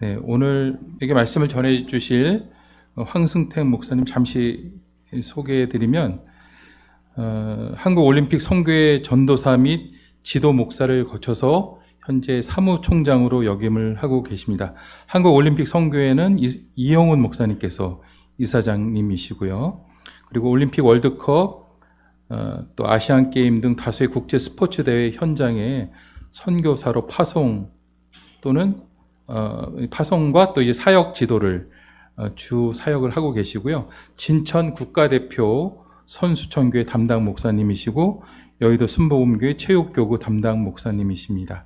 네, 오늘에게 말씀을 전해 주실 황승택 목사님 잠시 소개해 드리면 한국올림픽 선교회 전도사 및 지도 목사를 거쳐서 현재 사무총장으로 역임을 하고 계십니다. 한국올림픽 선교회는 이영훈 목사님께서 이사장님이시고요. 그리고 올림픽 월드컵 또 아시안게임 등 다수의 국제 스포츠 대회 현장에 선교사로 파송 또는 파송과 또 이제 사역 지도를 주 사역을 하고 계시고요. 진천 국가대표 선수촌교회 담당 목사님이시고 여의도 순복음교회 체육교구 담당 목사님이십니다.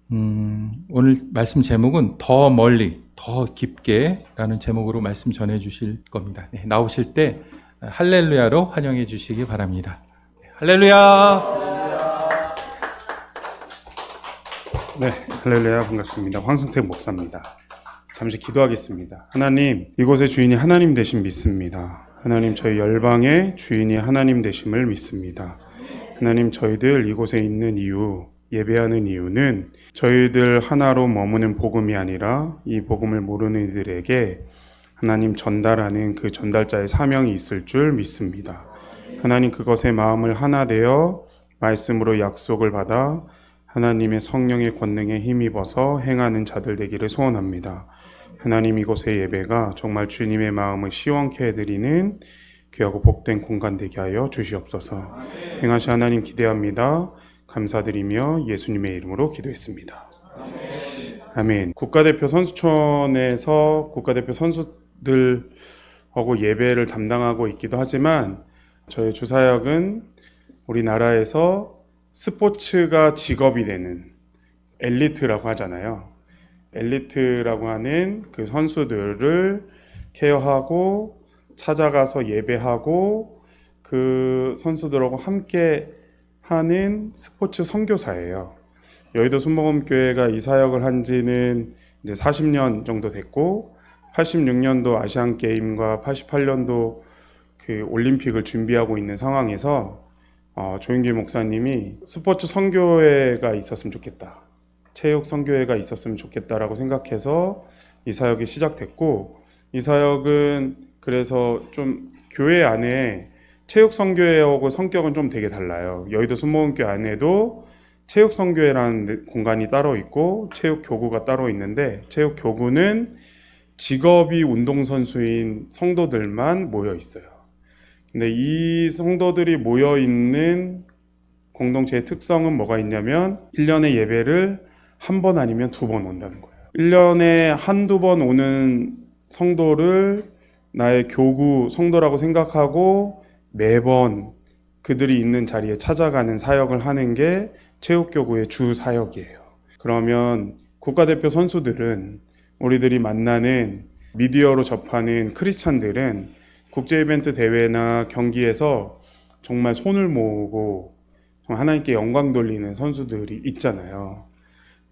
오늘 말씀 제목은 더 멀리, 더 깊게 라는 제목으로 말씀 전해 주실 겁니다. 네, 나오실 때 할렐루야로 환영해 주시기 바랍니다. 할렐루야! 네, 할렐루야, 반갑습니다. 황승택 목사입니다. 잠시 기도하겠습니다. 하나님, 이곳의 주인이 하나님 되심 믿습니다. 하나님, 저희 열방의 주인이 하나님 되심을 믿습니다. 하나님, 저희들 이곳에 있는 이유, 예배하는 이유는 저희들 하나로 머무는 복음이 아니라 이 복음을 모르는 이들에게 하나님 전달하는 그 전달자의 사명이 있을 줄 믿습니다. 하나님, 그것에 마음을 하나 되어 말씀으로 약속을 받아 하나님의 성령의 권능에 힘입어서 행하는 자들 되기를 소원합니다. 하나님, 이곳의 예배가 정말 주님의 마음을 시원케 해드리는 귀하고 복된 공간 되게 하여 주시옵소서. 행하시 하나님 기대합니다. 감사드리며 예수님의 이름으로 기도했습니다. 아멘. 국가대표 선수촌에서 국가대표 선수들하고 예배를 담당하고 있기도 하지만 저희 주사역은 우리나라에서 스포츠가 직업이 되는 엘리트라고 하잖아요. 엘리트라고 하는 그 선수들을 케어하고 찾아가서 예배하고 그 선수들하고 함께 하는 스포츠 선교사예요. 여의도 순복음교회가 이 사역을 한 지는 이제 40년 정도 됐고 86년도 아시안게임과 88년도 그 올림픽을 준비하고 있는 상황에서 조인길 목사님이 스포츠 선교회가 있었으면 좋겠다, 체육 선교회가 있었으면 좋겠다라고 생각해서 이 사역이 시작됐고, 이 사역은 그래서 좀 교회 안에 체육 선교회하고 성격은 좀 되게 달라요. 여의도 순복음교회 안에도 체육 선교회라는 공간이 따로 있고 체육 교구가 따로 있는데, 체육 교구는 직업이 운동선수인 성도들만 모여 있어요. 근데 이 성도들이 모여있는 공동체의 특성은 뭐가 있냐면 1년에 예배를 한 번 아니면 2번 온다는 거예요. 1년에 한두 번 오는 성도를 나의 교구 성도라고 생각하고 매번 그들이 있는 자리에 찾아가는 사역을 하는 게 체육교구의 주 사역이에요. 그러면 국가대표 선수들은, 우리들이 만나는 미디어로 접하는 크리스찬들은 국제 이벤트 대회나 경기에서 정말 손을 모으고 하나님께 영광 돌리는 선수들이 있잖아요.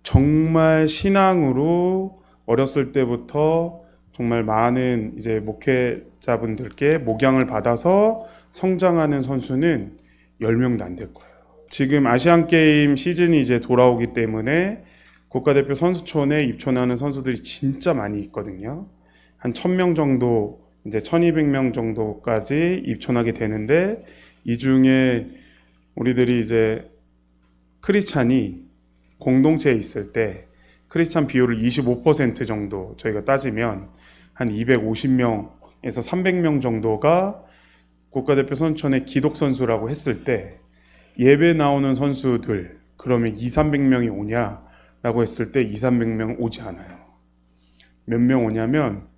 정말 신앙으로 어렸을 때부터 정말 많은 이제 목회자분들께 목양을 받아서 성장하는 선수는 10명도 안 될 거예요. 지금 아시안게임 시즌이 이제 돌아오기 때문에 국가대표 선수촌에 입촌하는 선수들이 진짜 많이 있거든요. 한 1000명 정도, 이제 1200명 정도까지 입촌하게 되는데, 이 중에 우리들이 이제 크리스찬이 공동체에 있을 때 크리스찬 비율을 25% 정도 저희가 따지면 한 250명에서 300명 정도가 국가대표 선수촌의 기독선수라고 했을 때, 예배 나오는 선수들 그러면 200~300명이 오냐라고 했을 때 200~300명 오지 않아요. 몇 명 오냐면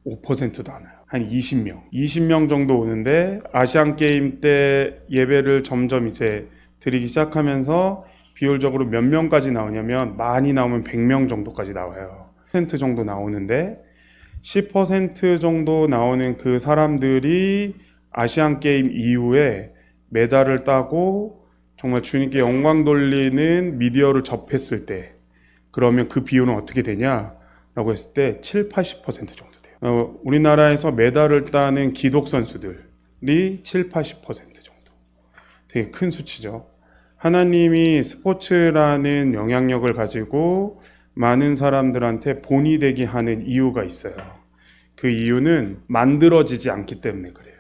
5%도 안 와요. 한 20명 정도 오는데, 아시안게임 때 예배를 점점 이제 드리기 시작하면서 비율적으로 몇 명까지 나오냐면, 많이 나오면 100명 정도까지 나와요. 10% 정도 나오는데 10% 정도 나오는 그 사람들이 아시안게임 이후에 메달을 따고 정말 주님께 영광 돌리는 미디어를 접했을 때, 그러면 그 비율은 어떻게 되냐라고 했을 때 70~80% 정도. 우리나라에서 메달을 따는 기독 선수들이 70~80% 정도. 되게 큰 수치죠. 하나님이 스포츠라는 영향력을 가지고 많은 사람들한테 본이 되게 하는 이유가 있어요. 그 이유는 만들어지지 않기 때문에 그래요.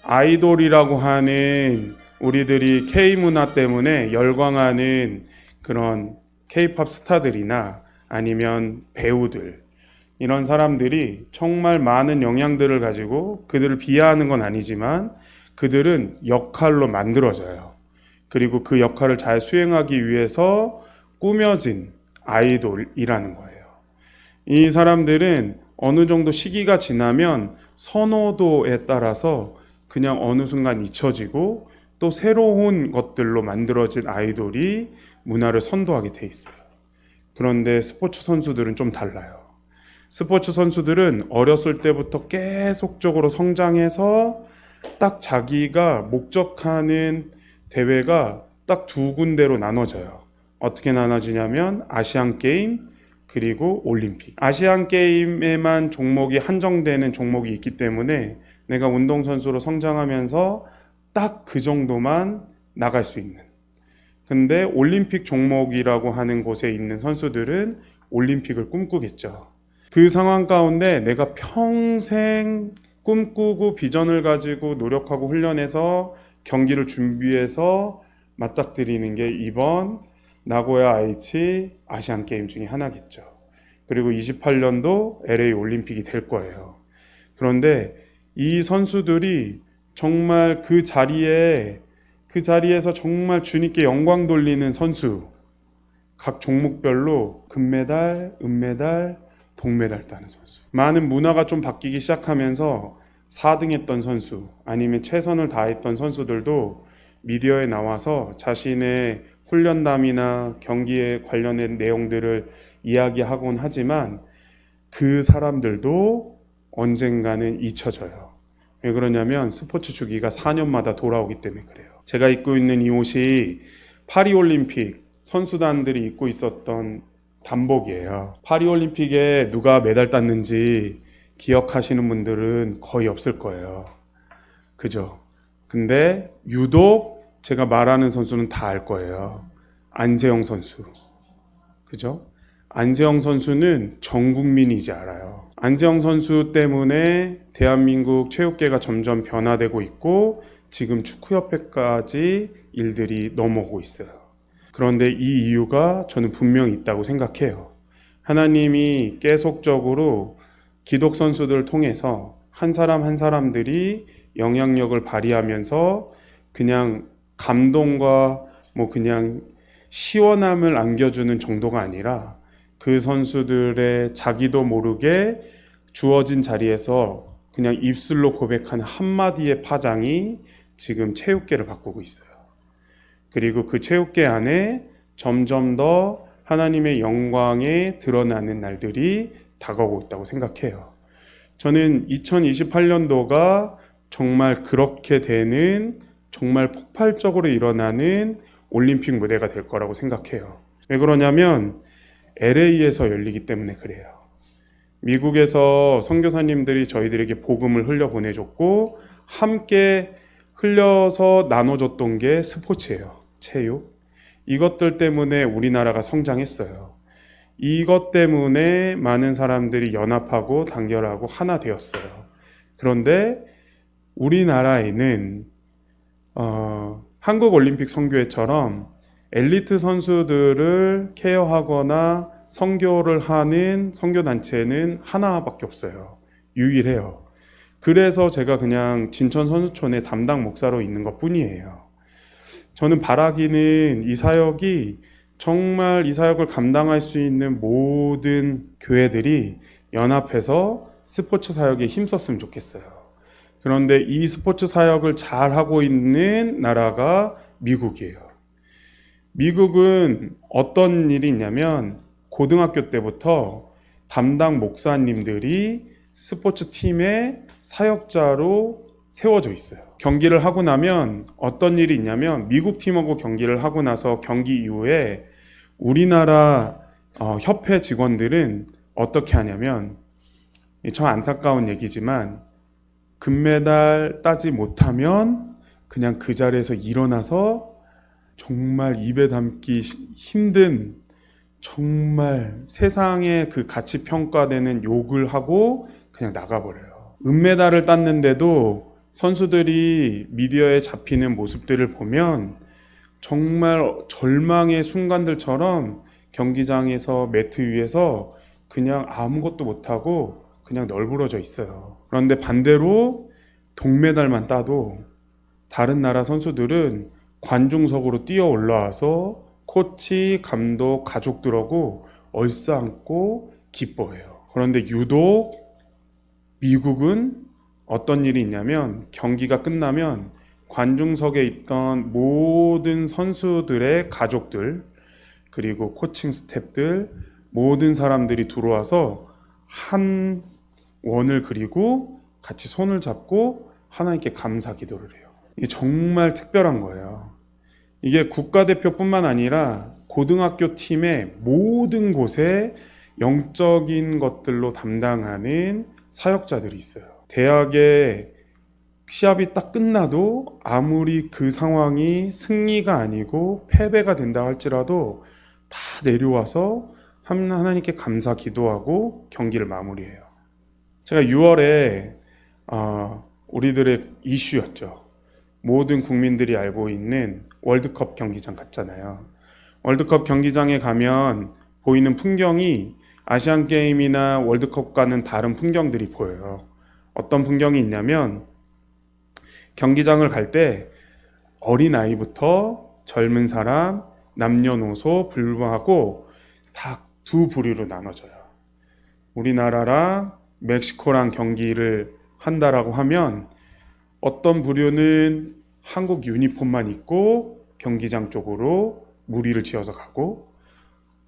아이돌이라고 하는 우리들이 K-문화 때문에 열광하는 그런 K-팝 스타들이나 아니면 배우들, 이런 사람들이 정말 많은 영향들을 가지고, 그들을 비하하는 건 아니지만 그들은 역할로 만들어져요. 그리고 그 역할을 잘 수행하기 위해서 꾸며진 아이돌이라는 거예요. 이 사람들은 어느 정도 시기가 지나면 선호도에 따라서 그냥 어느 순간 잊혀지고, 또 새로운 것들로 만들어진 아이돌이 문화를 선도하게 돼 있어요. 그런데 스포츠 선수들은 좀 달라요. 스포츠 선수들은 어렸을 때부터 계속적으로 성장해서 딱 자기가 목적하는 대회가 딱 두 군데로 나눠져요. 어떻게 나눠지냐면 아시안 게임 그리고 올림픽. 아시안 게임에만 종목이 한정되는 종목이 있기 때문에 내가 운동선수로 성장하면서 딱 그 정도만 나갈 수 있는. 근데 올림픽 종목이라고 하는 곳에 있는 선수들은 올림픽을 꿈꾸겠죠. 그 상황 가운데 내가 평생 꿈꾸고 비전을 가지고 노력하고 훈련해서 경기를 준비해서 맞닥뜨리는 게 이번 나고야 아이치 아시안 게임 중에 하나겠죠. 그리고 28년도 LA 올림픽이 될 거예요. 그런데 이 선수들이 정말 그 자리에서 정말 주님께 영광 돌리는 선수, 각 종목별로 금메달, 은메달, 동메달 따는 선수. 많은 문화가 좀 바뀌기 시작하면서 4등 했던 선수, 아니면 최선을 다했던 선수들도 미디어에 나와서 자신의 훈련담이나 경기에 관련된 내용들을 이야기하곤 하지만 그 사람들도 언젠가는 잊혀져요. 왜 그러냐면 스포츠 주기가 4년마다 돌아오기 때문에 그래요. 제가 입고 있는 이 옷이 파리올림픽 선수단들이 입고 있었던 단복이에요. 파리올림픽에 누가 메달 땄는지 기억하시는 분들은 거의 없을 거예요. 그죠? 근데 유독 제가 말하는 선수는 다 알 거예요. 안세영 선수. 그죠? 안세영 선수는 전 국민이 이제 알아요. 안세영 선수 때문에 대한민국 체육계가 점점 변화되고 있고, 지금 축구협회까지 일들이 넘어오고 있어요. 그런데 이 이유가 저는 분명히 있다고 생각해요. 하나님이 계속적으로 기독 선수들을 통해서 한 사람 한 사람들이 영향력을 발휘하면서 그냥 감동과 그냥 시원함을 안겨주는 정도가 아니라, 그 선수들의 자기도 모르게 주어진 자리에서 그냥 입술로 고백하는 한마디의 파장이 지금 체육계를 바꾸고 있어요. 그리고 그 체육계 안에 점점 더 하나님의 영광에 드러나는 날들이 다가오고 있다고 생각해요. 저는 2028년도가 정말 그렇게 되는, 정말 폭발적으로 일어나는 올림픽 무대가 될 거라고 생각해요. 왜 그러냐면 LA에서 열리기 때문에 그래요. 미국에서 선교사님들이 저희들에게 복음을 흘려보내줬고, 함께 흘려서 나눠줬던 게 스포츠예요. 체육. 이것들 때문에 우리나라가 성장했어요. 이것 때문에 많은 사람들이 연합하고 단결하고 하나 되었어요. 그런데 우리나라에는 한국올림픽 선교회처럼 엘리트 선수들을 케어하거나 선교를 하는 선교단체는 하나밖에 없어요. 유일해요. 그래서 제가 그냥 진천 선수촌의 담당 목사로 있는 것 뿐이에요. 저는 바라기는 이 사역이 정말 이 사역을 감당할 수 있는 모든 교회들이 연합해서 스포츠 사역에 힘썼으면 좋겠어요. 그런데 이 스포츠 사역을 잘 하고 있는 나라가 미국이에요. 미국은 어떤 일이 있냐면 고등학교 때부터 담당 목사님들이 스포츠 팀의 사역자로 세워져 있어요. 경기를 하고 나면 어떤 일이 있냐면, 미국 팀하고 경기를 하고 나서 경기 이후에 우리나라 협회 직원들은 어떻게 하냐면, 참 안타까운 얘기지만 금메달 따지 못하면 그냥 그 자리에서 일어나서 정말 입에 담기 힘든 정말 세상에 그 가치 평가되는 욕을 하고 그냥 나가버려요. 은메달을 땄는데도 선수들이 미디어에 잡히는 모습들을 보면 정말 절망의 순간들처럼 경기장에서 매트 위에서 그냥 아무것도 못하고 그냥 널브러져 있어요. 그런데 반대로 동메달만 따도 다른 나라 선수들은 관중석으로 뛰어 올라와서 코치, 감독, 가족들하고 얼싸안고 기뻐해요. 그런데 유독 미국은 어떤 일이 있냐면 경기가 끝나면 관중석에 있던 모든 선수들의 가족들 그리고 코칭 스태프들 모든 사람들이 들어와서 한 원을 그리고 같이 손을 잡고 하나님께 감사 기도를 해요. 이게 정말 특별한 거예요. 이게 국가대표뿐만 아니라 고등학교 팀의 모든 곳에 영적인 것들로 담당하는 사역자들이 있어요. 대학에 시합이 딱 끝나도 아무리 그 상황이 승리가 아니고 패배가 된다 할지라도 다 내려와서 하나님께 감사 기도하고 경기를 마무리해요. 제가 6월에 우리들의 이슈였죠. 모든 국민들이 알고 있는 월드컵 경기장 갔잖아요. 월드컵 경기장에 가면 보이는 풍경이 아시안게임이나 월드컵과는 다른 풍경들이 보여요. 어떤 풍경이 있냐면 경기장을 갈 때 어린아이부터 젊은 사람, 남녀노소 불문하고 다 두 부류로 나눠져요. 우리나라랑 멕시코랑 경기를 한다라고 하면 어떤 부류는 한국 유니폼만 입고 경기장 쪽으로 무리를 지어서 가고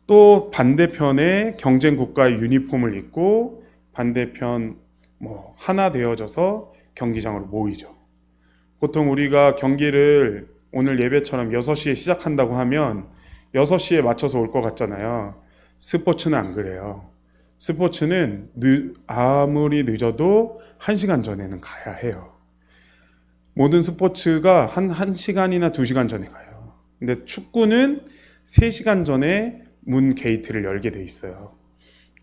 또 반대편에 경쟁 국가의 유니폼을 입고 반대편 하나 되어져서 경기장으로 모이죠. 보통 우리가 경기를 오늘 예배처럼 6시에 시작한다고 하면 6시에 맞춰서 올 것 같잖아요. 스포츠는 안 그래요. 스포츠는 아무리 늦어도 1시간 전에는 가야 해요. 모든 스포츠가 한 1시간이나 2시간 전에 가요. 근데 축구는 3시간 전에 문 게이트를 열게 돼 있어요.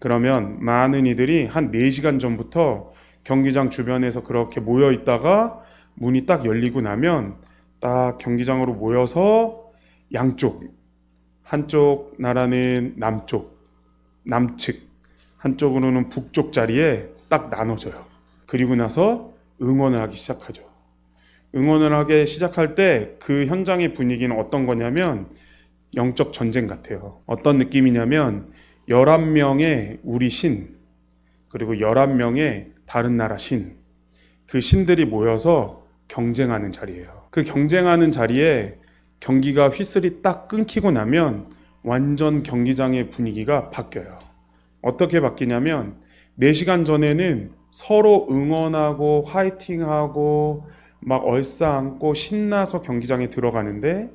그러면 많은 이들이 한 4시간 전부터 경기장 주변에서 그렇게 모여 있다가 문이 딱 열리고 나면 딱 경기장으로 모여서 양쪽, 한쪽 나라는 남측, 한쪽으로는 북쪽 자리에 딱 나눠져요. 그리고 나서 응원을 하기 시작하죠. 응원을 하기 시작할 때 그 현장의 분위기는 어떤 거냐면 영적 전쟁 같아요. 어떤 느낌이냐면 11명의 우리 신, 그리고 11명의 다른 나라 신, 그 신들이 모여서 경쟁하는 자리예요. 그 경쟁하는 자리에 경기가 휘슬이 딱 끊기고 나면 완전 경기장의 분위기가 바뀌어요. 어떻게 바뀌냐면 4시간 전에는 서로 응원하고 화이팅하고 막 얼싸안고 신나서 경기장에 들어가는데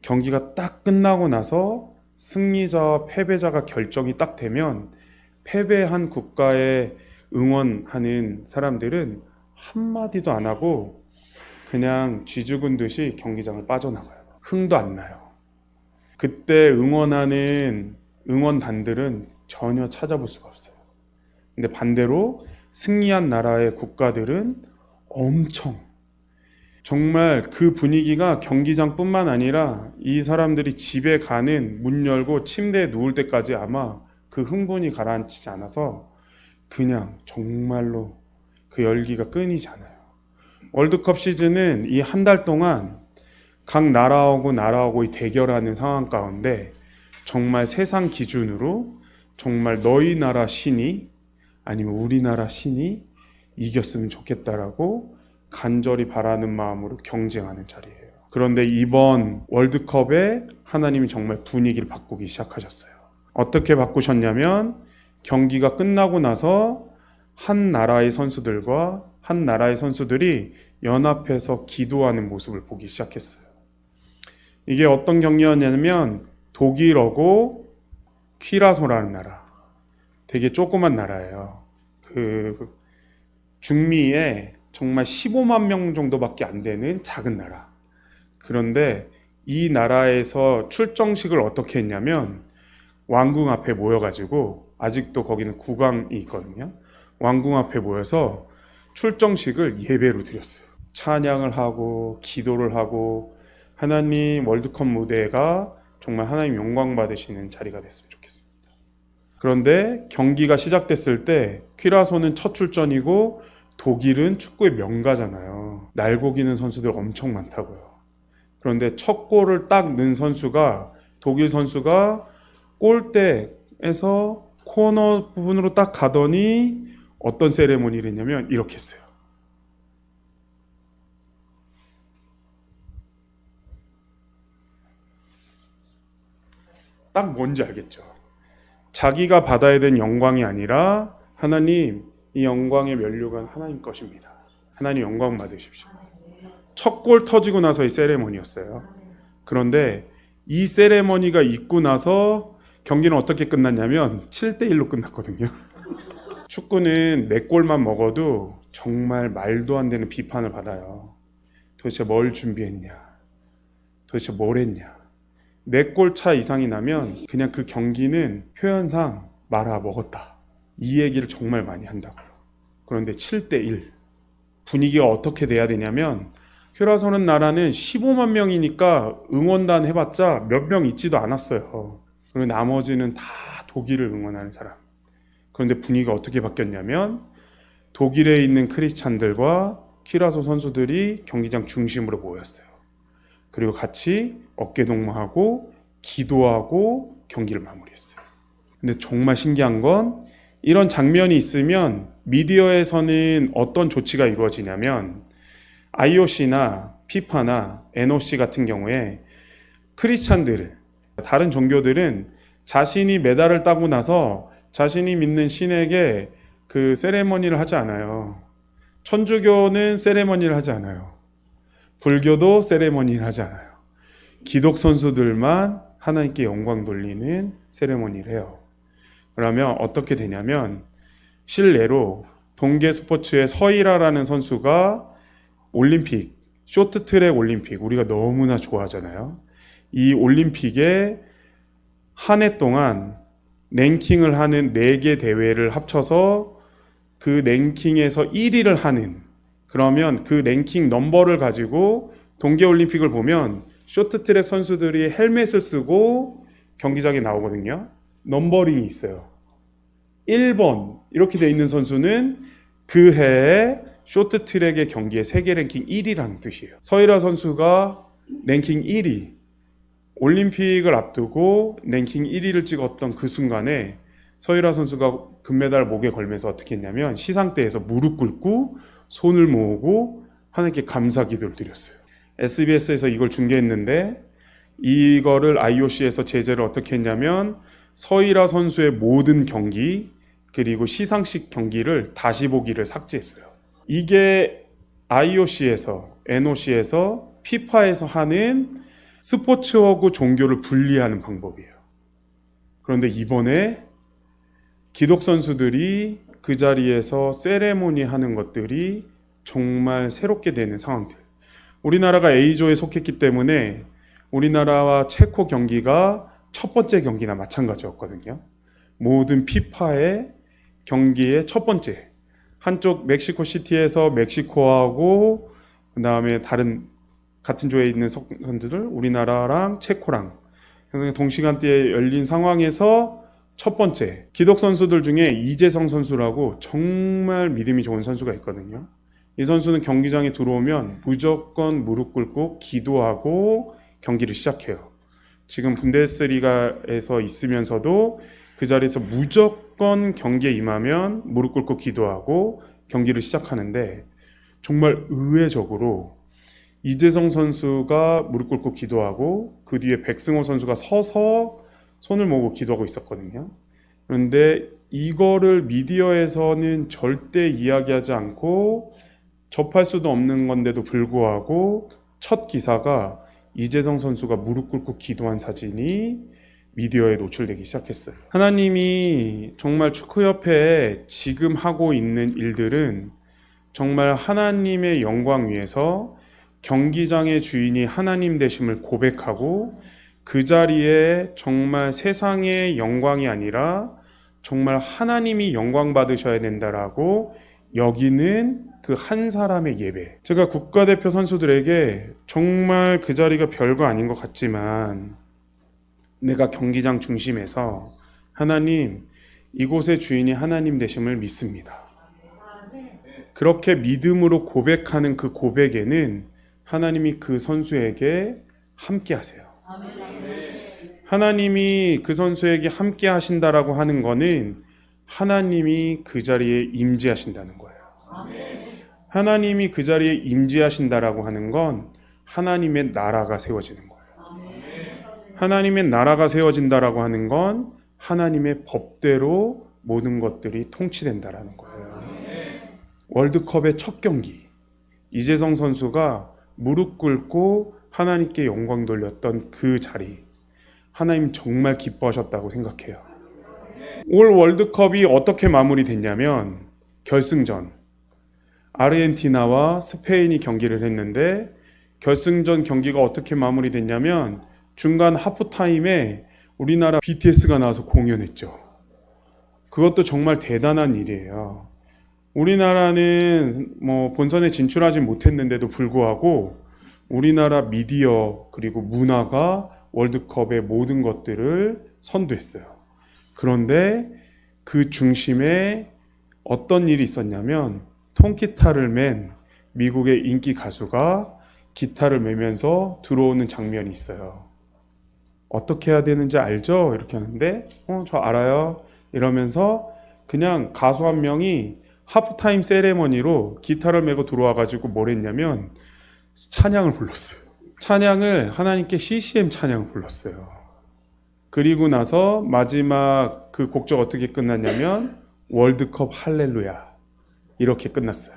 경기가 딱 끝나고 나서 승리자와 패배자가 결정이 딱 되면 패배한 국가에 응원하는 사람들은 한마디도 안 하고 그냥 쥐 죽은 듯이 경기장을 빠져나가요. 흥도 안 나요. 그때 응원하는 응원단들은 전혀 찾아볼 수가 없어요. 근데 반대로 승리한 나라의 국가들은 엄청 정말 그 분위기가 경기장뿐만 아니라 이 사람들이 집에 가는 문 열고 침대에 누울 때까지 아마 그 흥분이 가라앉히지 않아서 그냥 정말로 그 열기가 끊이지 않아요. 월드컵 시즌은 이 한 달 동안 각 나라하고 대결하는 상황 가운데 정말 세상 기준으로 정말 너희 나라 신이 아니면 우리나라 신이 이겼으면 좋겠다라고 간절히 바라는 마음으로 경쟁하는 자리예요. 그런데 이번 월드컵에 하나님이 정말 분위기를 바꾸기 시작하셨어요. 어떻게 바꾸셨냐면 경기가 끝나고 나서 한 나라의 선수들과 한 나라의 선수들이 연합해서 기도하는 모습을 보기 시작했어요. 이게 어떤 경기였냐면 독일어고 퀴라소라는 나라, 되게 조그만 나라예요. 그 중미에 정말 15만 명 정도밖에 안 되는 작은 나라. 그런데 이 나라에서 출정식을 어떻게 했냐면 왕궁 앞에 모여가지고, 아직도 거기는 국왕이 있거든요. 왕궁 앞에 모여서 출정식을 예배로 드렸어요. 찬양을 하고 기도를 하고 하나님 월드컵 무대가 정말 하나님 영광 받으시는 자리가 됐으면 좋겠습니다. 그런데 경기가 시작됐을 때 퀴라소는 첫 출전이고 독일은 축구의 명가잖아요. 날고기는 선수들 엄청 많다고요. 그런데 첫 골을 딱 넣은 선수가, 독일 선수가 골대에서 코너 부분으로 딱 가더니 어떤 세레모니를 했냐면 이렇게 했어요. 딱 뭔지 알겠죠? 자기가 받아야 된 영광이 아니라 하나님, 이 영광의 면류관 하나님 것입니다. 하나님 영광 받으십시오. 첫 골 터지고 나서의 세레머니였어요. 그런데 이 세레머니가 있고 나서 경기는 어떻게 끝났냐면 7대1로 끝났거든요. 축구는 4골만 먹어도 정말 말도 안 되는 비판을 받아요. 도대체 뭘 준비했냐? 도대체 뭘 했냐? 4골 차 이상이 나면 그냥 그 경기는 표현상 말아 먹었다. 이 얘기를 정말 많이 한다고요. 그런데 7대1. 분위기가 어떻게 돼야 되냐면, 큐라소는 나라는 15만 명이니까 응원단 해봤자 몇 명 있지도 않았어요. 그리고 나머지는 다 독일을 응원하는 사람. 그런데 분위기가 어떻게 바뀌었냐면, 독일에 있는 크리스찬들과 큐라소 선수들이 경기장 중심으로 모였어요. 그리고 같이 어깨동무하고 기도하고 경기를 마무리했어요. 근데 정말 신기한 건, 이런 장면이 있으면 미디어에서는 어떤 조치가 이루어지냐면, IOC나 피파나 NOC 같은 경우에 크리스찬들, 다른 종교들은 자신이 메달을 따고 나서 자신이 믿는 신에게 그 세레머니를 하지 않아요. 천주교는 세레머니를 하지 않아요. 불교도 세레머니를 하지 않아요. 기독 선수들만 하나님께 영광 돌리는 세레머니를 해요. 그러면 어떻게 되냐면, 실례로 동계 스포츠의 서일아라는 선수가 올림픽, 쇼트트랙 올림픽, 우리가 너무나 좋아하잖아요. 이 올림픽에 한 해 동안 랭킹을 하는 4개 대회를 합쳐서 그 랭킹에서 1위를 하는, 그러면 그 랭킹 넘버를 가지고 동계올림픽을 보면 쇼트트랙 선수들이 헬멧을 쓰고 경기장에 나오거든요. 넘버링이 있어요. 1번 이렇게 돼 있는 선수는 그 해에 쇼트트랙의 경기에 세계 랭킹 1위라는 뜻이에요. 서일아 선수가 랭킹 1위, 올림픽을 앞두고 랭킹 1위를 찍었던 그 순간에 서일아 선수가 금메달 목에 걸면서 어떻게 했냐면, 시상대에서 무릎 꿇고 손을 모으고 하나님께 감사 기도를 드렸어요. SBS에서 이걸 중계했는데, 이거를 IOC에서 제재를 어떻게 했냐면, 서일아 선수의 모든 경기 그리고 시상식 경기를 다시 보기를 삭제했어요. 이게 IOC에서, NOC에서, 피파에서 하는 스포츠하고 종교를 분리하는 방법이에요. 그런데 이번에 기독 선수들이 그 자리에서 세레모니 하는 것들이 정말 새롭게 되는 상황들. 우리나라가 A조에 속했기 때문에 우리나라와 체코 경기가 첫 번째 경기나 마찬가지였거든요. 모든 피파의 경기의 첫 번째, 한쪽 멕시코 시티에서 멕시코하고 그 다음에 다른 같은 조에 있는 선수들, 우리나라랑 체코랑 동시간대에 열린 상황에서 첫 번째, 기독 선수들 중에 이재성 선수라고 정말 믿음이 좋은 선수가 있거든요. 이 선수는 경기장에 들어오면 무조건 무릎 꿇고 기도하고 경기를 시작해요. 지금 분데스리가에서 있으면서도 그 자리에서 무조건 경기에 임하면 무릎 꿇고 기도하고 경기를 시작하는데, 정말 의외적으로 이재성 선수가 무릎 꿇고 기도하고 그 뒤에 백승호 선수가 서서 손을 모으고 기도하고 있었거든요. 그런데 이거를 미디어에서는 절대 이야기하지 않고 접할 수도 없는 건데도 불구하고 첫 기사가 이재성 선수가 무릎 꿇고 기도한 사진이 미디어에 노출되기 시작했어요. 하나님이 정말 축구협회에 지금 하고 있는 일들은 정말 하나님의 영광 위에서 경기장의 주인이 하나님 되심을 고백하고 그 자리에 정말 세상의 영광이 아니라 정말 하나님이 영광 받으셔야 된다라고 여기는 그 한 사람의 예배. 제가 국가대표 선수들에게 정말 그 자리가 별거 아닌 것 같지만 내가 경기장 중심에서 하나님, 이곳의 주인이 하나님 되심을 믿습니다. 그렇게 믿음으로 고백하는 그 고백에는 하나님이 그 선수에게 함께 하세요. 하나님이 그 선수에게 함께 하신다라고 하는 거는 하나님이 그 자리에 임재하신다는 거예요. 하나님이 그 자리에 임재하신다라고 하는 건 하나님의 나라가 세워지는 거예요. 하나님의 나라가 세워진다라고 하는 건 하나님의 법대로 모든 것들이 통치된다라는 거예요. 월드컵의 첫 경기, 이재성 선수가 무릎 꿇고 하나님께 영광 돌렸던 그 자리, 하나님 정말 기뻐하셨다고 생각해요. 올 월드컵이 어떻게 마무리됐냐면 결승전, 아르헨티나와 스페인이 경기를 했는데 결승전 경기가 어떻게 마무리됐냐면 중간 하프타임에 우리나라 BTS가 나와서 공연했죠. 그것도 정말 대단한 일이에요. 우리나라는 본선에 진출하지 못했는데도 불구하고 우리나라 미디어 그리고 문화가 월드컵의 모든 것들을 선도했어요. 그런데 그 중심에 어떤 일이 있었냐면 통기타를 맨 미국의 인기 가수가 기타를 매면서 들어오는 장면이 있어요. 어떻게 해야 되는지 알죠? 이렇게 하는데 저 알아요. 이러면서 그냥 가수 한 명이 하프타임 세레머니로 기타를 메고 들어와가지고 뭘 했냐면 찬양을 불렀어요. 찬양을 하나님께 CCM 찬양을 불렀어요. 그리고 나서 마지막 그 곡적 어떻게 끝났냐면 월드컵 할렐루야 이렇게 끝났어요.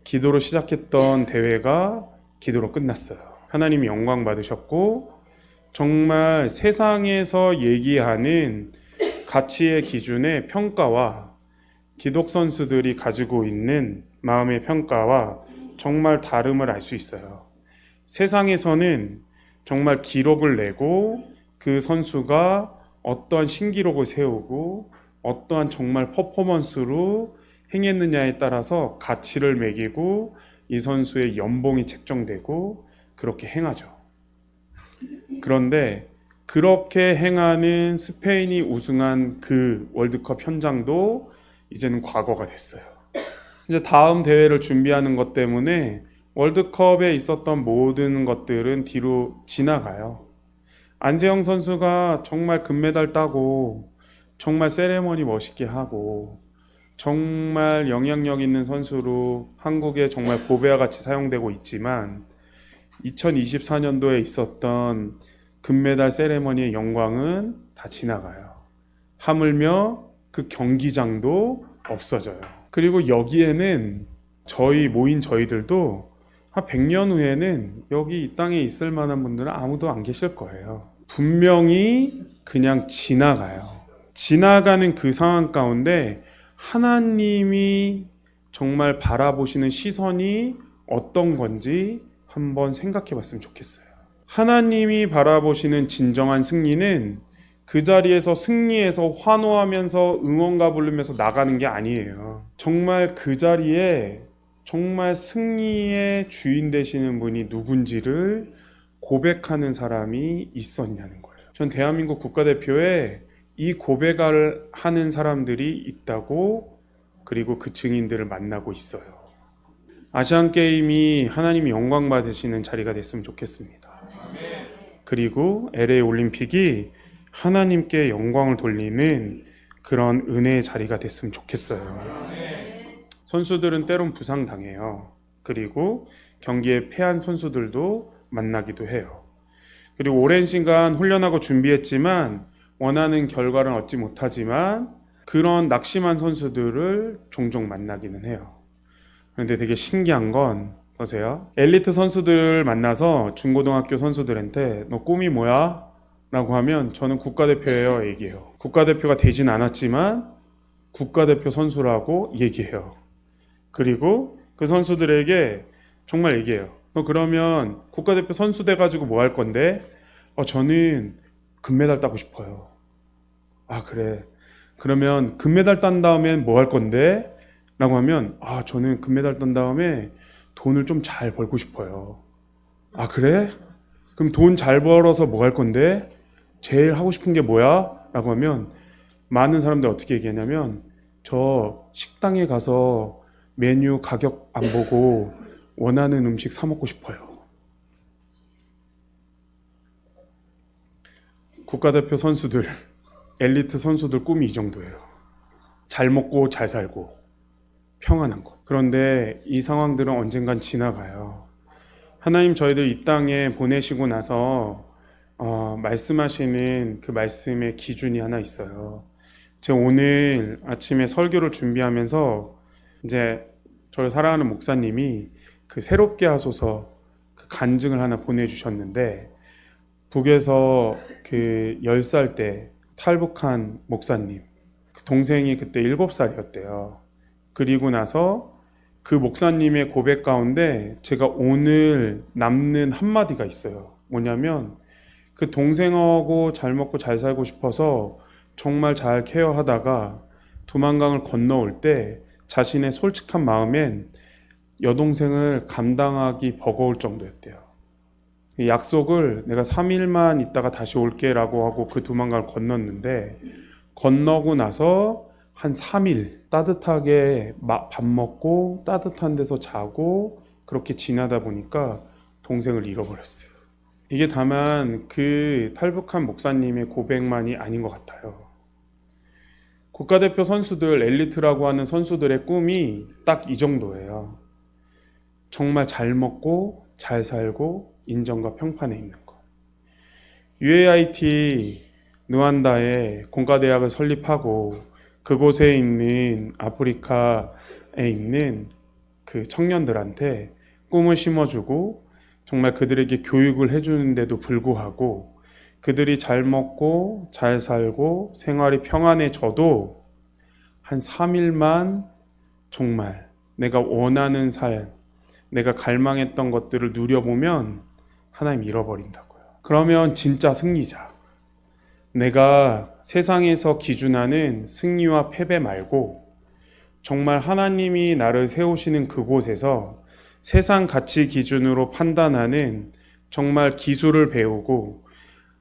기도로 시작했던 대회가 기도로 끝났어요. 하나님이 영광 받으셨고 정말 세상에서 얘기하는 가치의 기준의 평가와 기독 선수들이 가지고 있는 마음의 평가와 정말 다름을 알 수 있어요. 세상에서는 정말 기록을 내고 그 선수가 어떠한 신기록을 세우고 어떠한 정말 퍼포먼스로 행했느냐에 따라서 가치를 매기고 이 선수의 연봉이 책정되고 그렇게 행하죠. 그런데 그렇게 행하는 스페인이 우승한 그 월드컵 현장도 이제는 과거가 됐어요. 이제 다음 대회를 준비하는 것 때문에 월드컵에 있었던 모든 것들은 뒤로 지나가요. 안세영 선수가 정말 금메달 따고 정말 세레머니 멋있게 하고 정말 영향력 있는 선수로 한국에 정말 보배와 같이 사용되고 있지만 2024년도에 있었던 금메달 세레머니의 영광은 다 지나가요. 하물며 그 경기장도 없어져요. 그리고 여기에는 모인 저희들도 한 100년 후에는 여기 이 땅에 있을 만한 분들은 아무도 안 계실 거예요. 분명히 그냥 지나가요. 지나가는 그 상황 가운데 하나님이 정말 바라보시는 시선이 어떤 건지 한번 생각해 봤으면 좋겠어요. 하나님이 바라보시는 진정한 승리는 그 자리에서 승리해서 환호하면서 응원가 부르면서 나가는 게 아니에요. 정말 그 자리에 정말 승리의 주인 되시는 분이 누군지를 고백하는 사람이 있었냐는 거예요. 전 대한민국 국가대표에 이 고백을 하는 사람들이 있다고, 그리고 그 증인들을 만나고 있어요. 아시안게임이 하나님이 영광 받으시는 자리가 됐으면 좋겠습니다. 그리고 LA 올림픽이 하나님께 영광을 돌리는 그런 은혜의 자리가 됐으면 좋겠어요. 선수들은 때론 부상당해요. 그리고 경기에 패한 선수들도 만나기도 해요. 그리고 오랜 시간 훈련하고 준비했지만 원하는 결과를 얻지 못하지만 그런 낙심한 선수들을 종종 만나기는 해요. 그런데 되게 신기한 건 보세요. 엘리트 선수들 만나서 중고등학교 선수들한테 너 꿈이 뭐야? 라고 하면 저는 국가대표예요 얘기해요. 국가대표가 되진 않았지만 국가대표 선수라고 얘기해요. 그리고 그 선수들에게 정말 얘기해요. 너 그러면 국가대표 선수 돼가지고 뭐 할 건데? 저는 금메달 따고 싶어요. 아, 그래. 그러면 금메달 딴 다음엔 뭐 할 건데? 라고 하면 저는 금메달 딴 다음에 돈을 좀 잘 벌고 싶어요. 아, 그래? 그럼 돈 잘 벌어서 뭐 할 건데? 제일 하고 싶은 게 뭐야? 라고 하면 많은 사람들이 어떻게 얘기하냐면 저 식당에 가서 메뉴 가격 안 보고 원하는 음식 사 먹고 싶어요. 국가대표 선수들, 엘리트 선수들 꿈이 이 정도예요. 잘 먹고 잘 살고 평안한 것. 그런데 이 상황들은 언젠간 지나가요. 하나님 저희들 이 땅에 보내시고 나서 말씀하시는 그 말씀의 기준이 하나 있어요. 제가 오늘 아침에 설교를 준비하면서 이제 저를 사랑하는 목사님이 그 새롭게 하소서 그 간증을 하나 보내주셨는데, 북에서 그 10살 때 탈북한 목사님, 그 동생이 그때 7살이었대요. 그리고 나서 그 목사님의 고백 가운데 제가 오늘 남는 한마디가 있어요. 뭐냐면 그 동생하고 잘 먹고 잘 살고 싶어서 정말 잘 케어하다가 두만강을 건너올 때 자신의 솔직한 마음엔 여동생을 감당하기 버거울 정도였대요. 약속을 내가 3일만 있다가 다시 올게 라고 하고 그 두만강을 건넜는데, 건너고 나서 한 3일 따뜻하게 밥 먹고 따뜻한 데서 자고 그렇게 지나다 보니까 동생을 잃어버렸어요. 이게 다만 그 탈북한 목사님의 고백만이 아닌 것 같아요. 국가대표 선수들, 엘리트라고 하는 선수들의 꿈이 딱 이 정도예요. 정말 잘 먹고 잘 살고 인정과 평판에 있는 것. UAIT 누안다에 공과대학을 설립하고 그곳에 있는 아프리카에 있는 그 청년들한테 꿈을 심어주고 정말 그들에게 교육을 해주는데도 불구하고 그들이 잘 먹고 잘 살고 생활이 평안해져도 한 3일만 정말 내가 원하는 삶, 내가 갈망했던 것들을 누려보면 하나님 잃어버린다고요. 그러면 진짜 승리자. 내가 세상에서 기준하는 승리와 패배 말고 정말 하나님이 나를 세우시는 그곳에서 세상 가치 기준으로 판단하는 정말 기술을 배우고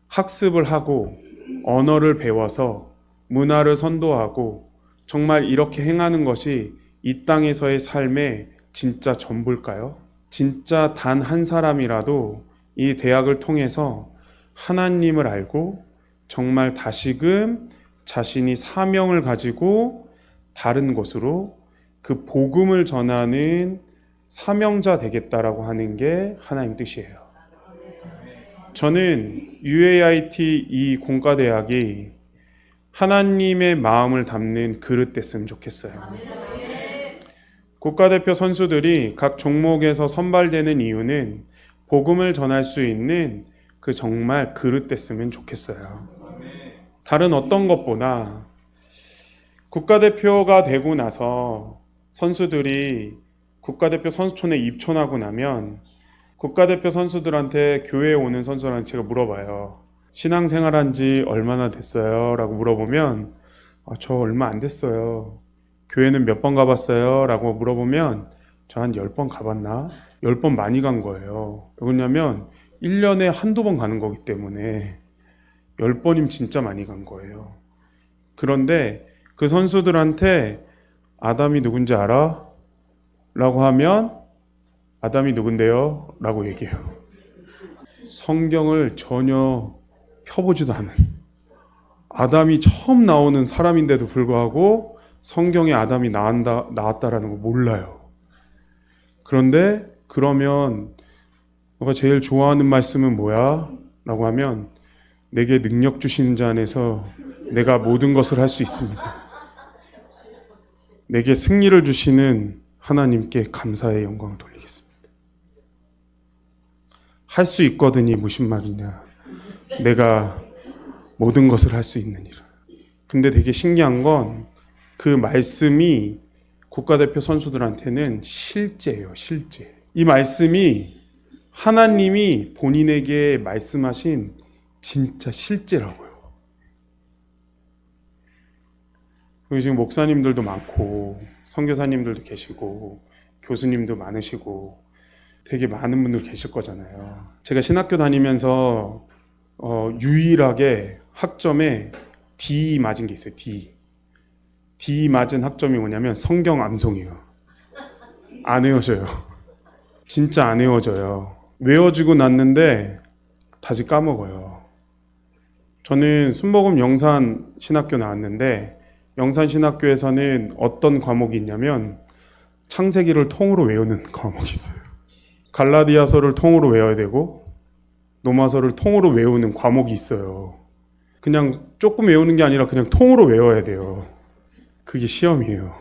학습을 하고 언어를 배워서 문화를 선도하고 정말 이렇게 행하는 것이 이 땅에서의 삶의 진짜 전부일까요? 진짜 단 한 사람이라도 이 대학을 통해서 하나님을 알고 정말 다시금 자신이 사명을 가지고 다른 곳으로 그 복음을 전하는 사명자 되겠다라고 하는 게 하나님 뜻이에요. 저는 UAIT 이 공과대학이 하나님의 마음을 담는 그릇 됐으면 좋겠어요. 국가대표 선수들이 각 종목에서 선발되는 이유는 복음을 전할 수 있는 그 정말 그릇 됐으면 좋겠어요. 다른 어떤 것보다 국가대표가 되고 나서 선수들이 국가대표 선수촌에 입촌하고 나면 국가대표 선수들한테 교회에 오는 선수들한테 제가 물어봐요. 신앙생활한 지 얼마나 됐어요? 라고 물어보면 저 얼마 안 됐어요. 교회는 몇 번 가봤어요? 라고 물어보면 저 한 10번 가봤나? 10번 많이 간 거예요. 왜냐면 1년에 한두 번 가는 거기 때문에 10번이면 진짜 많이 간 거예요. 그런데 그 선수들한테 아담이 누군지 알아? 라고 하면 아담이 누군데요? 라고 얘기해요. 성경을 전혀 펴보지도 않은 아담이 처음 나오는 사람인데도 불구하고 성경에 아담이 나왔다라는 거 몰라요. 그런데 그러면 너가 제일 좋아하는 말씀은 뭐야? 라고 하면 내게 능력 주시는 자 안에서 내가 모든 것을 할 수 있습니다. 내게 승리를 주시는 하나님께 감사의 영광을 돌리겠습니다. 할 수 있거든이 무슨 말이냐? 내가 모든 것을 할 수 있느니라. 근데 되게 신기한 건 그 말씀이 국가대표 선수들한테는 실제예요. 실제. 이 말씀이 하나님이 본인에게 말씀하신 진짜 실제라고요. 여기 지금 목사님들도 많고 선교사님들도 계시고 교수님도 많으시고 되게 많은 분들 계실 거잖아요. 제가 신학교 다니면서 유일하게 학점에 D 맞은 게 있어요. D 맞은 학점이 뭐냐면 성경 암송이에요. 안 외워져요. 진짜 안 외워져요. 외워지고 났는데 다시 까먹어요. 저는 순복음 영산 신학교 나왔는데 영산 신학교에서는 어떤 과목이 있냐면 창세기를 통으로 외우는 과목이 있어요. 갈라디아서를 통으로 외워야 되고 로마서를 통으로 외우는 과목이 있어요. 그냥 조금 외우는 게 아니라 그냥 통으로 외워야 돼요. 그게 시험이에요.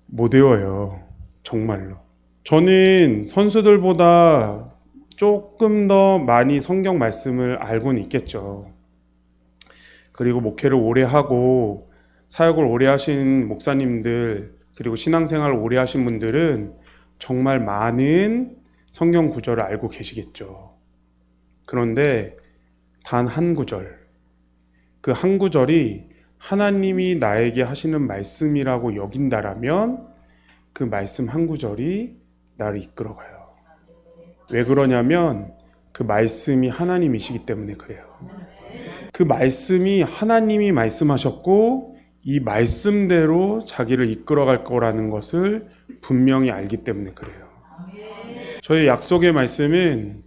못 외워요. 정말로. 저는 선수들보다 조금 더 많이 성경 말씀을 알고는 있겠죠. 그리고 목회를 오래 하고 사역을 오래 하신 목사님들 그리고 신앙생활을 오래 하신 분들은 정말 많은 성경 구절을 알고 계시겠죠. 그런데 단 한 구절, 그 한 구절이 하나님이 나에게 하시는 말씀이라고 여긴다라면 그 말씀 한 구절이 나를 이끌어가요. 왜 그러냐면 그 말씀이 하나님이시기 때문에 그래요. 그 말씀이 하나님이 말씀하셨고 이 말씀대로 자기를 이끌어갈 거라는 것을 분명히 알기 때문에 그래요. 저의 약속의 말씀은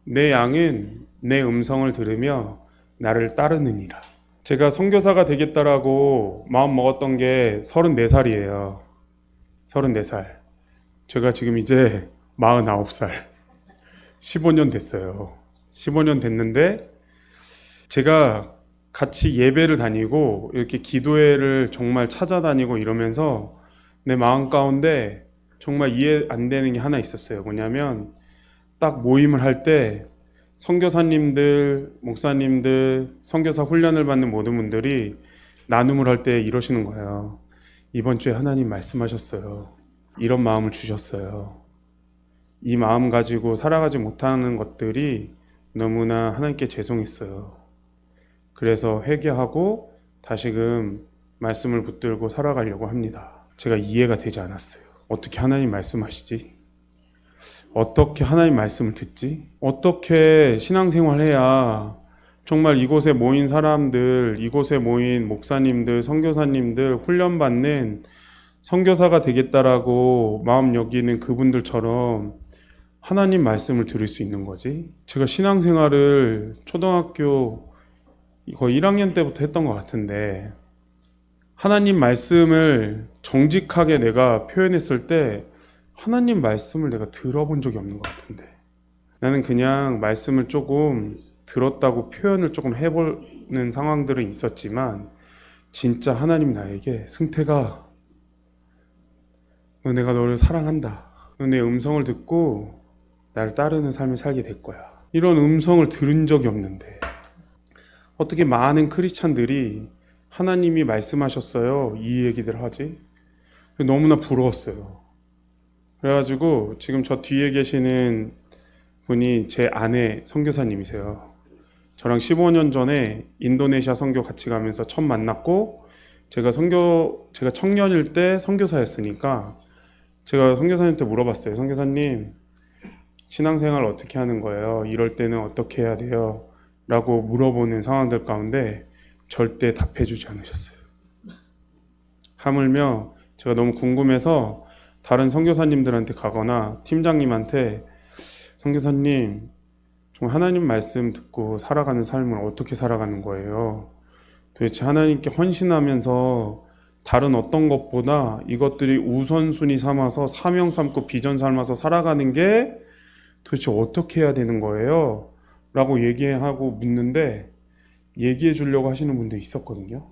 내 양은 내 음성을 들으며 나를 따르느니라. 제가 선교사가 되겠다라고 마음 먹었던 게 34살이에요. 34살. 제가 지금 이제 49살. 15년 됐어요. 15년 됐는데 제가 같이 예배를 다니고 이렇게 기도회를 정말 찾아다니고 이러면서 내 마음 가운데 정말 이해 안 되는 게 하나 있었어요. 뭐냐면 딱 모임을 할 때 선교사님들, 목사님들, 선교사 훈련을 받는 모든 분들이 나눔을 할 때 이러시는 거예요. 이번 주에 하나님 말씀하셨어요. 이런 마음을 주셨어요. 이 마음 가지고 살아가지 못하는 것들이 너무나 하나님께 죄송했어요. 그래서 회개하고 다시금 말씀을 붙들고 살아가려고 합니다. 제가 이해가 되지 않았어요. 어떻게 하나님 말씀하시지? 어떻게 하나님 말씀을 듣지? 어떻게 신앙생활 해야 정말 이곳에 모인 사람들, 이곳에 모인 목사님들, 선교사님들, 훈련받는 선교사가 되겠다라고 마음 여기는 그분들처럼 하나님 말씀을 들을 수 있는 거지? 제가 신앙생활을 초등학교 거의 1학년 때부터 했던 것 같은데 하나님 말씀을 정직하게 내가 표현했을 때 하나님 말씀을 내가 들어본 적이 없는 것 같은데 나는 그냥 말씀을 조금 들었다고 표현을 조금 해보는 상황들은 있었지만 진짜 하나님 나에게 승태가 내가 너를 사랑한다. 내 음성을 듣고 나를 따르는 삶을 살게 될 거야. 이런 음성을 들은 적이 없는데 어떻게 많은 크리스찬들이 하나님이 말씀하셨어요 이 얘기들 하지? 너무나 부러웠어요. 그래가지고 지금 저 뒤에 계시는 분이 제 아내 선교사님이세요. 저랑 15년 전에 인도네시아 선교 같이 가면서 처음 만났고 제가 청년일 때 선교사였으니까 제가 선교사님한테 물어봤어요. 선교사님 신앙생활 어떻게 하는 거예요? 이럴 때는 어떻게 해야 돼요? 라고 물어보는 상황들 가운데 절대 답해주지 않으셨어요. 하물며 제가 너무 궁금해서 다른 선교사님들한테 가거나 팀장님한테 선교사님 정말 하나님 말씀 듣고 살아가는 삶을 어떻게 살아가는 거예요? 도대체 하나님께 헌신하면서 다른 어떤 것보다 이것들이 우선순위 삼아서 사명 삼고 비전 삼아서 살아가는 게 도대체 어떻게 해야 되는 거예요? 라고 얘기하고 묻는데 얘기해 주려고 하시는 분도 있었거든요.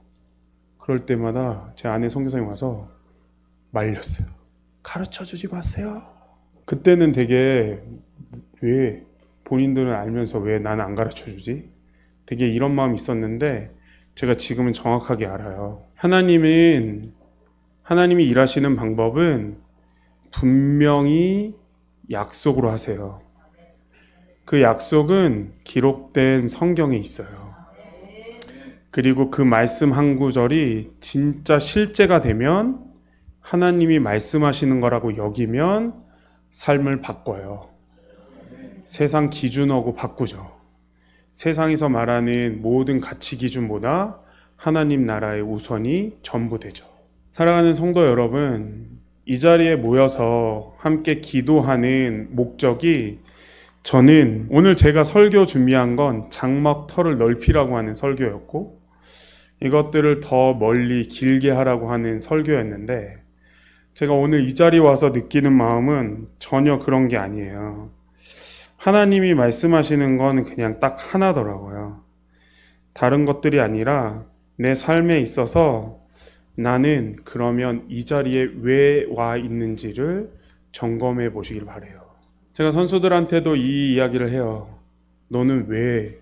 그럴 때마다 제 아내 선교사님 와서 말렸어요. 가르쳐 주지 마세요. 그때는 되게 왜 본인들은 알면서 왜 나는 안 가르쳐 주지? 되게 이런 마음이 있었는데 제가 지금은 정확하게 알아요. 하나님이 일하시는 방법은 분명히 약속으로 하세요. 그 약속은 기록된 성경에 있어요. 그리고 그 말씀 한 구절이 진짜 실제가 되면 하나님이 말씀하시는 거라고 여기면 삶을 바꿔요. 세상 기준하고 바꾸죠. 세상에서 말하는 모든 가치 기준보다 하나님 나라의 우선이 전부 되죠. 사랑하는 성도 여러분, 이 자리에 모여서 함께 기도하는 목적이, 저는 오늘 제가 설교 준비한 건 장막 털을 넓히라고 하는 설교였고, 이것들을 더 멀리 길게 하라고 하는 설교였는데, 제가 오늘 이 자리에 와서 느끼는 마음은 전혀 그런 게 아니에요. 하나님이 말씀하시는 건 그냥 딱 하나더라고요. 다른 것들이 아니라 내 삶에 있어서 나는 그러면 이 자리에 왜 와 있는지를 점검해 보시길 바래요. 제가 선수들한테도 이 이야기를 해요. 너는 왜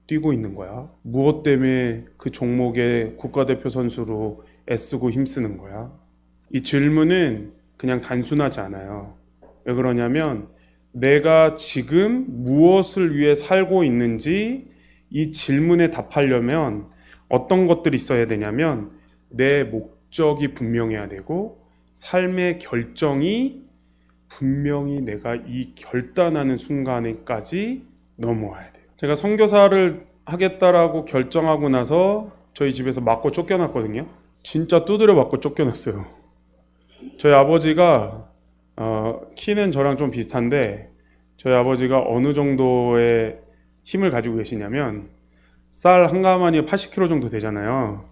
뛰고 있는 거야? 무엇 때문에 그 종목의 국가대표 선수로 애쓰고 힘쓰는 거야? 이 질문은 그냥 단순하지 않아요. 왜 그러냐면 내가 지금 무엇을 위해 살고 있는지 이 질문에 답하려면 어떤 것들이 있어야 되냐면 내 목적이 분명해야 되고 삶의 결정이 분명히 내가 이 결단하는 순간에까지 넘어와야 돼요. 제가 선교사를 하겠다라고 결정하고 나서 저희 집에서 맞고 쫓겨났거든요. 진짜 두드려 맞고 쫓겨났어요. 저희 아버지가 키는 저랑 좀 비슷한데 저희 아버지가 어느 정도의 힘을 가지고 계시냐면 쌀 한 가마니에 80kg 정도 되잖아요.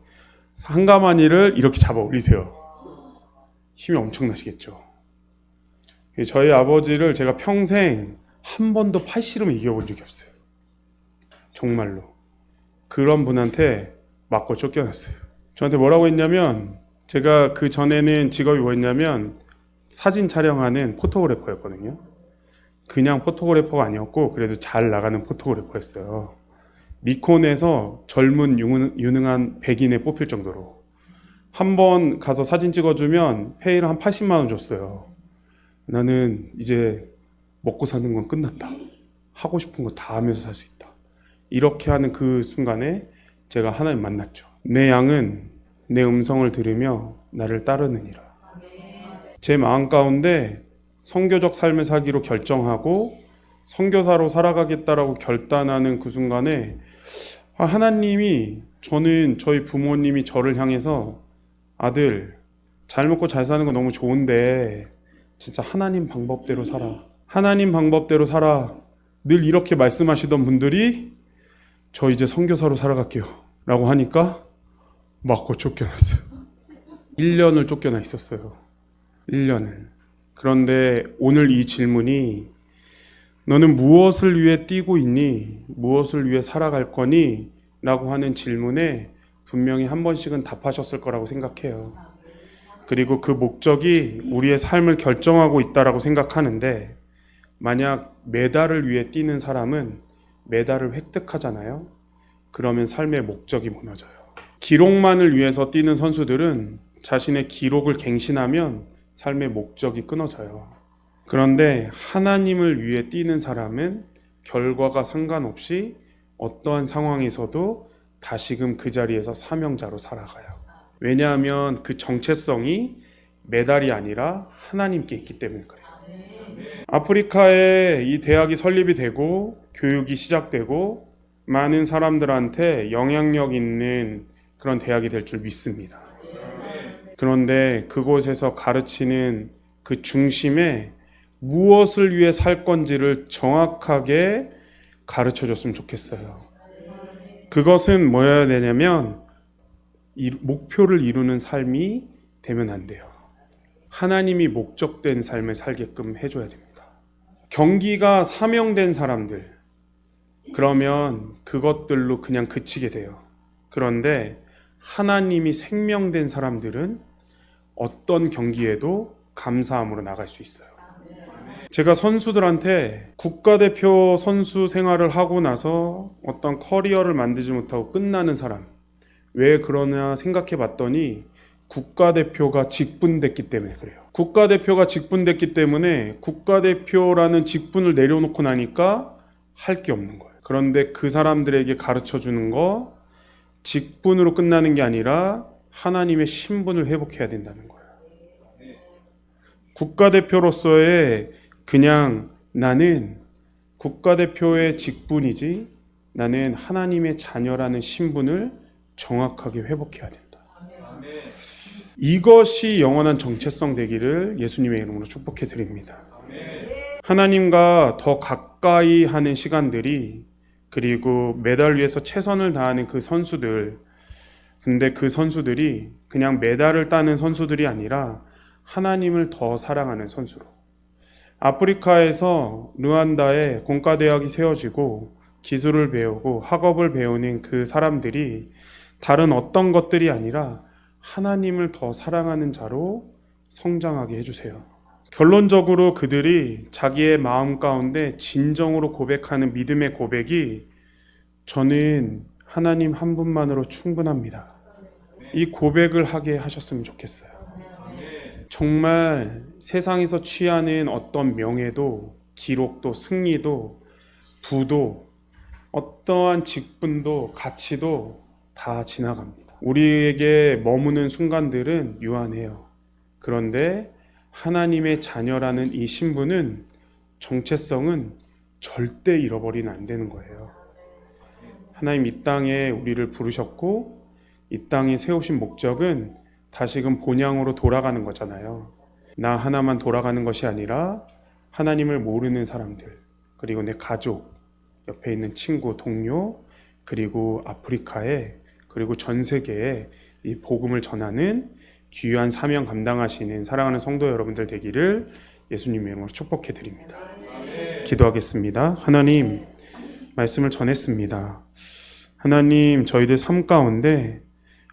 한 가마니를 이렇게 잡아 올리세요. 힘이 엄청나시겠죠. 저희 아버지를 제가 평생 한 번도 팔씨름 이겨본 적이 없어요. 정말로. 그런 분한테 맞고 쫓겨났어요. 저한테 뭐라고 했냐면, 제가 그 전에는 직업이 뭐였냐면 사진 촬영하는 포토그래퍼였거든요. 그냥 포토그래퍼가 아니었고 그래도 잘 나가는 포토그래퍼였어요. 니콘에서 젊은 유능한 백인에 뽑힐 정도로. 한 번 가서 사진 찍어주면 페이를 한 80만 원 줬어요. 나는 이제 먹고 사는 건 끝났다. 하고 싶은 거 다 하면서 살 수 있다. 이렇게 하는 그 순간에 제가 하나님 만났죠. 내 양은 내 음성을 들으며 나를 따르느니라. 제 마음 가운데 선교적 삶을 살기로 결정하고 선교사로 살아가겠다라고 결단하는 그 순간에 하나님이, 저는 저희 부모님이 저를 향해서 아들 잘 먹고 잘 사는 거 너무 좋은데 진짜 하나님 방법대로 살아. 하나님 방법대로 살아. 늘 이렇게 말씀하시던 분들이 저 이제 선교사로 살아갈게요 라고 하니까 맞고 쫓겨났어요. 1년을 쫓겨나 있었어요. 1년을. 그런데 오늘 이 질문이 너는 무엇을 위해 뛰고 있니? 무엇을 위해 살아갈 거니? 라고 하는 질문에 분명히 한 번씩은 답하셨을 거라고 생각해요. 그리고 그 목적이 우리의 삶을 결정하고 있다라고 생각하는데, 만약 메달을 위해 뛰는 사람은 메달을 획득하잖아요. 그러면 삶의 목적이 무너져요. 기록만을 위해서 뛰는 선수들은 자신의 기록을 갱신하면 삶의 목적이 끊어져요. 그런데 하나님을 위해 뛰는 사람은 결과가 상관없이 어떠한 상황에서도 다시금 그 자리에서 사명자로 살아가요. 왜냐하면 그 정체성이 메달이 아니라 하나님께 있기 때문에 그래요. 아프리카에 이 대학이 설립이 되고 교육이 시작되고 많은 사람들한테 영향력 있는 그런 대학이 될 줄 믿습니다. 그런데 그곳에서 가르치는 그 중심에 무엇을 위해 살 건지를 정확하게 가르쳐 줬으면 좋겠어요. 그것은 뭐여야 되냐면 목표를 이루는 삶이 되면 안 돼요. 하나님이 목적된 삶을 살게끔 해줘야 됩니다. 경기가 사명된 사람들, 그러면 그것들로 그냥 그치게 돼요. 그런데 하나님이 생명된 사람들은 어떤 경기에도 감사함으로 나갈 수 있어요. 제가 선수들한테 국가대표 선수 생활을 하고 나서 어떤 커리어를 만들지 못하고 끝나는 사람, 왜 그러냐 생각해 봤더니 국가대표가 직분됐기 때문에 그래요. 국가대표가 직분됐기 때문에 국가대표라는 직분을 내려놓고 나니까 할 게 없는 거예요. 그런데 그 사람들에게 가르쳐 주는 거 직분으로 끝나는 게 아니라 하나님의 신분을 회복해야 된다는 거예요. 국가대표로서의 그냥 나는 국가대표의 직분이지 나는 하나님의 자녀라는 신분을 정확하게 회복해야 된다. 이것이 영원한 정체성 되기를 예수님의 이름으로 축복해 드립니다. 하나님과 더 가까이 하는 시간들이, 그리고 메달 위에서 최선을 다하는 그 선수들, 근데 그 선수들이 그냥 메달을 따는 선수들이 아니라 하나님을 더 사랑하는 선수로, 아프리카에서 르완다에 공과대학이 세워지고 기술을 배우고 학업을 배우는 그 사람들이 다른 어떤 것들이 아니라 하나님을 더 사랑하는 자로 성장하게 해주세요. 결론적으로 그들이 자기의 마음 가운데 진정으로 고백하는 믿음의 고백이 저는 하나님 한 분만으로 충분합니다. 이 고백을 하게 하셨으면 좋겠어요. 정말 세상에서 취하는 어떤 명예도, 기록도, 승리도, 부도, 어떠한 직분도, 가치도 다 지나갑니다. 우리에게 머무는 순간들은 유한해요. 그런데 하나님의 자녀라는 이 신분은, 정체성은 절대 잃어버리면 안 되는 거예요. 하나님 이 땅에 우리를 부르셨고 이 땅에 세우신 목적은 다시금 본향으로 돌아가는 거잖아요. 나 하나만 돌아가는 것이 아니라 하나님을 모르는 사람들, 그리고 내 가족, 옆에 있는 친구, 동료, 그리고 아프리카에, 그리고 전 세계에 이 복음을 전하는 귀한 사명 감당하시는 사랑하는 성도 여러분들 되기를 예수님의 이름으로 축복해 드립니다. 기도하겠습니다. 하나님, 말씀을 전했습니다. 하나님, 저희들 삶 가운데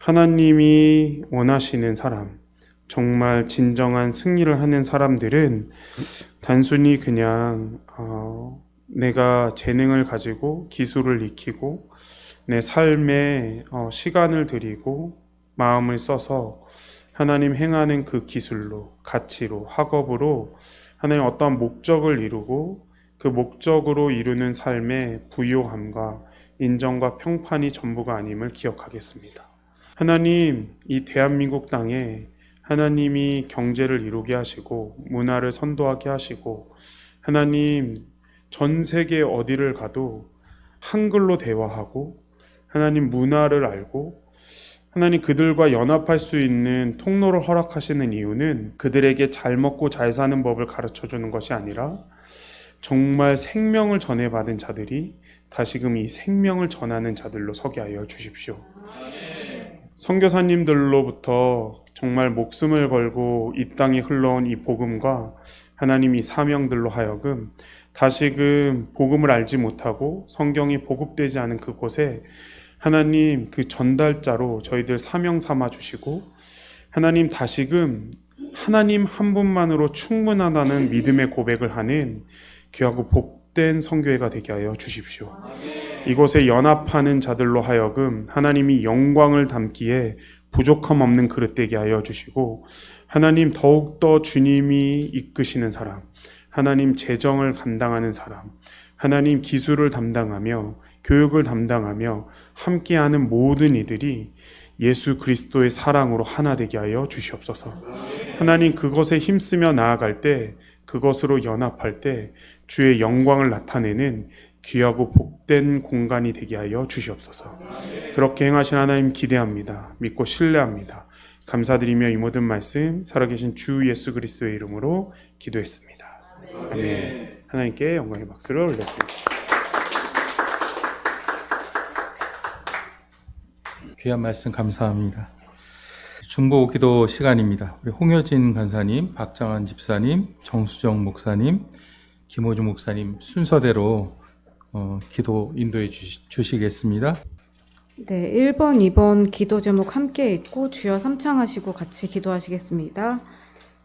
하나님이 원하시는 사람, 정말 진정한 승리를 하는 사람들은 단순히 그냥 내가 재능을 가지고 기술을 익히고 내 삶에 시간을 들이고 마음을 써서 하나님 행하는 그 기술로, 가치로, 학업으로 하나님 어떠한 목적을 이루고 그 목적으로 이루는 삶의 부요함과 인정과 평판이 전부가 아님을 기억하겠습니다. 하나님, 이 대한민국 땅에 하나님이 경제를 이루게 하시고 문화를 선도하게 하시고 하나님 전 세계 어디를 가도 한글로 대화하고 하나님 문화를 알고 하나님 그들과 연합할 수 있는 통로를 허락하시는 이유는 그들에게 잘 먹고 잘 사는 법을 가르쳐주는 것이 아니라 정말 생명을 전해받은 자들이 다시금 이 생명을 전하는 자들로 서게 하여 주십시오. 선교사님들로부터 정말 목숨을 걸고 이 땅에 흘러온 이 복음과 하나님 이 사명들로 하여금 다시금 복음을 알지 못하고 성경이 보급되지 않은 그곳에 하나님 그 전달자로 저희들 사명 삼아 주시고 하나님 다시금 하나님 한 분만으로 충분하다는 믿음의 고백을 하는 귀하고 복된 선교회가 되게 하여 주십시오. 이곳에 연합하는 자들로 하여금 하나님이 영광을 담기에 부족함 없는 그릇 되게 하여 주시고 하나님 더욱더 주님이 이끄시는 사람, 하나님 재정을 감당하는 사람, 하나님 기술을 담당하며 교육을 담당하며 함께하는 모든 이들이 예수 그리스도의 사랑으로 하나 되게 하여 주시옵소서. 하나님 그것에 힘쓰며 나아갈 때, 그것으로 연합할 때 주의 영광을 나타내는 귀하고 복된 공간이 되게 하여 주시옵소서. 그렇게 행하신 하나님 기대합니다. 믿고 신뢰합니다. 감사드리며 이 모든 말씀 살아계신 주 예수 그리스도의 이름으로 기도했습니다. 아멘. 하나님께 영광의 박수를 올려드립니다. 귀한 말씀 감사합니다. 중보 기도 시간입니다. 우리 홍효진 간사님, 박정환 집사님, 정수정 목사님, 김호주 목사님 순서대로 기도 인도해 주시겠습니다. 네, 1번, 2번 기도 제목 함께 읽고 주여 삼창하시고 같이 기도하시겠습니다.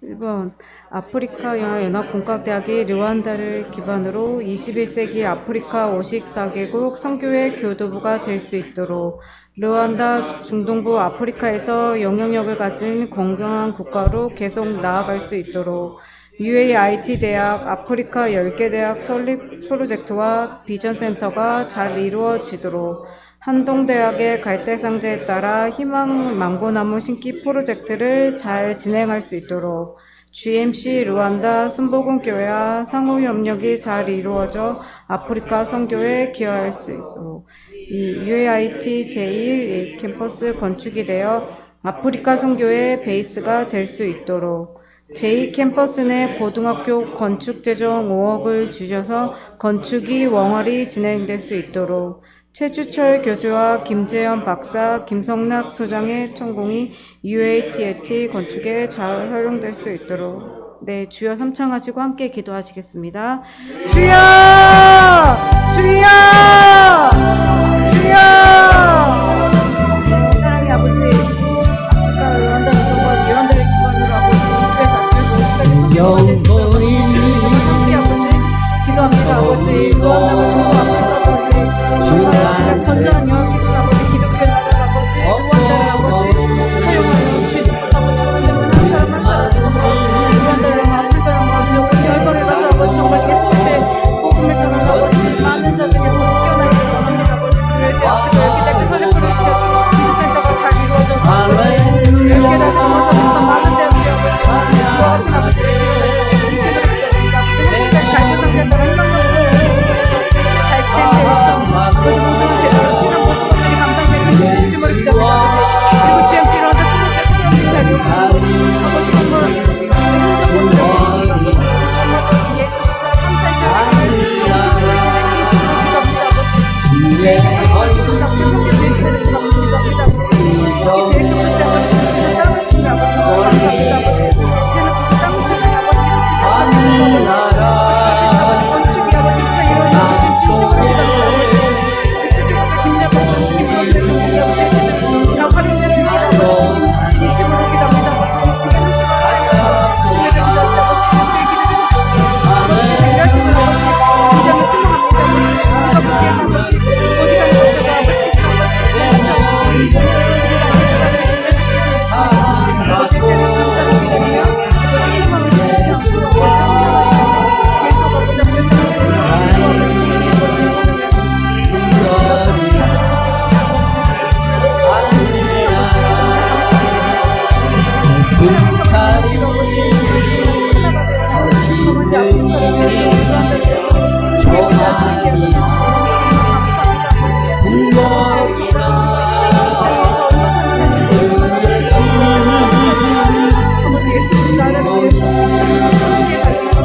1번, 아프리카 연합공각대학이 르완다를 기반으로 21세기 아프리카 54개국 선교회 교도부가 될 수 있도록 르완다 중동부 아프리카에서 영향력을 가진 건강한 국가로 계속 나아갈 수 있도록 UAIT 대학, 아프리카 10개 대학 설립 프로젝트와 비전 센터가 잘 이루어지도록 한동대학의 갈대상제에 따라 희망 망고나무 심기 프로젝트를 잘 진행할 수 있도록 GMC 루안다 순복음교회와 상호협력이 잘 이루어져 아프리카 선교에 기여할 수 있도록 이 UAIT 제1 캠퍼스 건축이 되어 아프리카 선교의 베이스가 될 수 있도록 제2캠퍼스 내 고등학교 건축 재정 5억을 주셔서 건축이 원활히 진행될 수 있도록 최주철 교수와 김재현 박사, 김성락 소장의 전공이 UATT 건축에 잘 활용될 수 있도록 네, 주여 삼창하시고 함께 기도하시겠습니다. 주여! 주여! 주여! 사랑의 아버지, 아프리카 루안다 운동과 유한다를 기반으로 아버지 20일 발표해서 50까지 함께 아버지 기도합니다. 아버지 루안다가 중국 아프리카 아버지 주의 건전한 영향 끼친 아버지 기독교 나라를 아버지 루안다를 아버지 사용하여 주시옵소서. 아버지 한 사람 한 사람 정말 루안다를 아프리카를 아버지 우리 열방에 가서 아버지 정말 예수님의 복음을 전하는 아버지 많은 자들이 아버지 깨어나기를 원합니다. 아버지 그럴 때 아프리카 여기 대학교 설립을 이렇게 기도센터가 잘 이루어져서 아버지 10개 다 넘어서 많은 대학교 아버지 그와 같은 아버지를 진심으로 기도합니다. 아버지 행복한 갈대상제에 따라 희망적으로 잘 진행되어서 아버지 모든 제대로 필요한 모든 것들이 감당되기를 진심으로 기도합니다. 아버지 그리고 GMC 루안다 수목대 소령이 잘 이루어져서 아버지 정말 현장 모습을 보여주시고 정말 예수 그리스도와 감사의 기도를 진심으로 기도합니다. 아버지 제일 기쁜 앞에 성경 예수를 수박수 기도합니다. 아버지 제일 기쁜 새 아버지 주님께서 땅을 주시면 아버지 너무 감사합니다. 아버지 이제는 무슨 땅을 주시면 아버지 기도치 아버지 건축이 아버지 무사 이루어지는 진심으로 기도합니다. 우리 최주박사 김재범 김재범의 전공이 아버지 잘 활용됐습니다. 아버지 진심으로 기도합니다. 아버지 그대로 수고하세요. 주님의 기도하시다 아버지 우리의 기도를 듣고 아버지께서 일하시는 아버지 기대하며 생각합니다. 아버지 우리가 보기에는 아버지 어디 가는 것보다 아버지께서 아버지 아버지 때문에 참다고 기다리며 아버지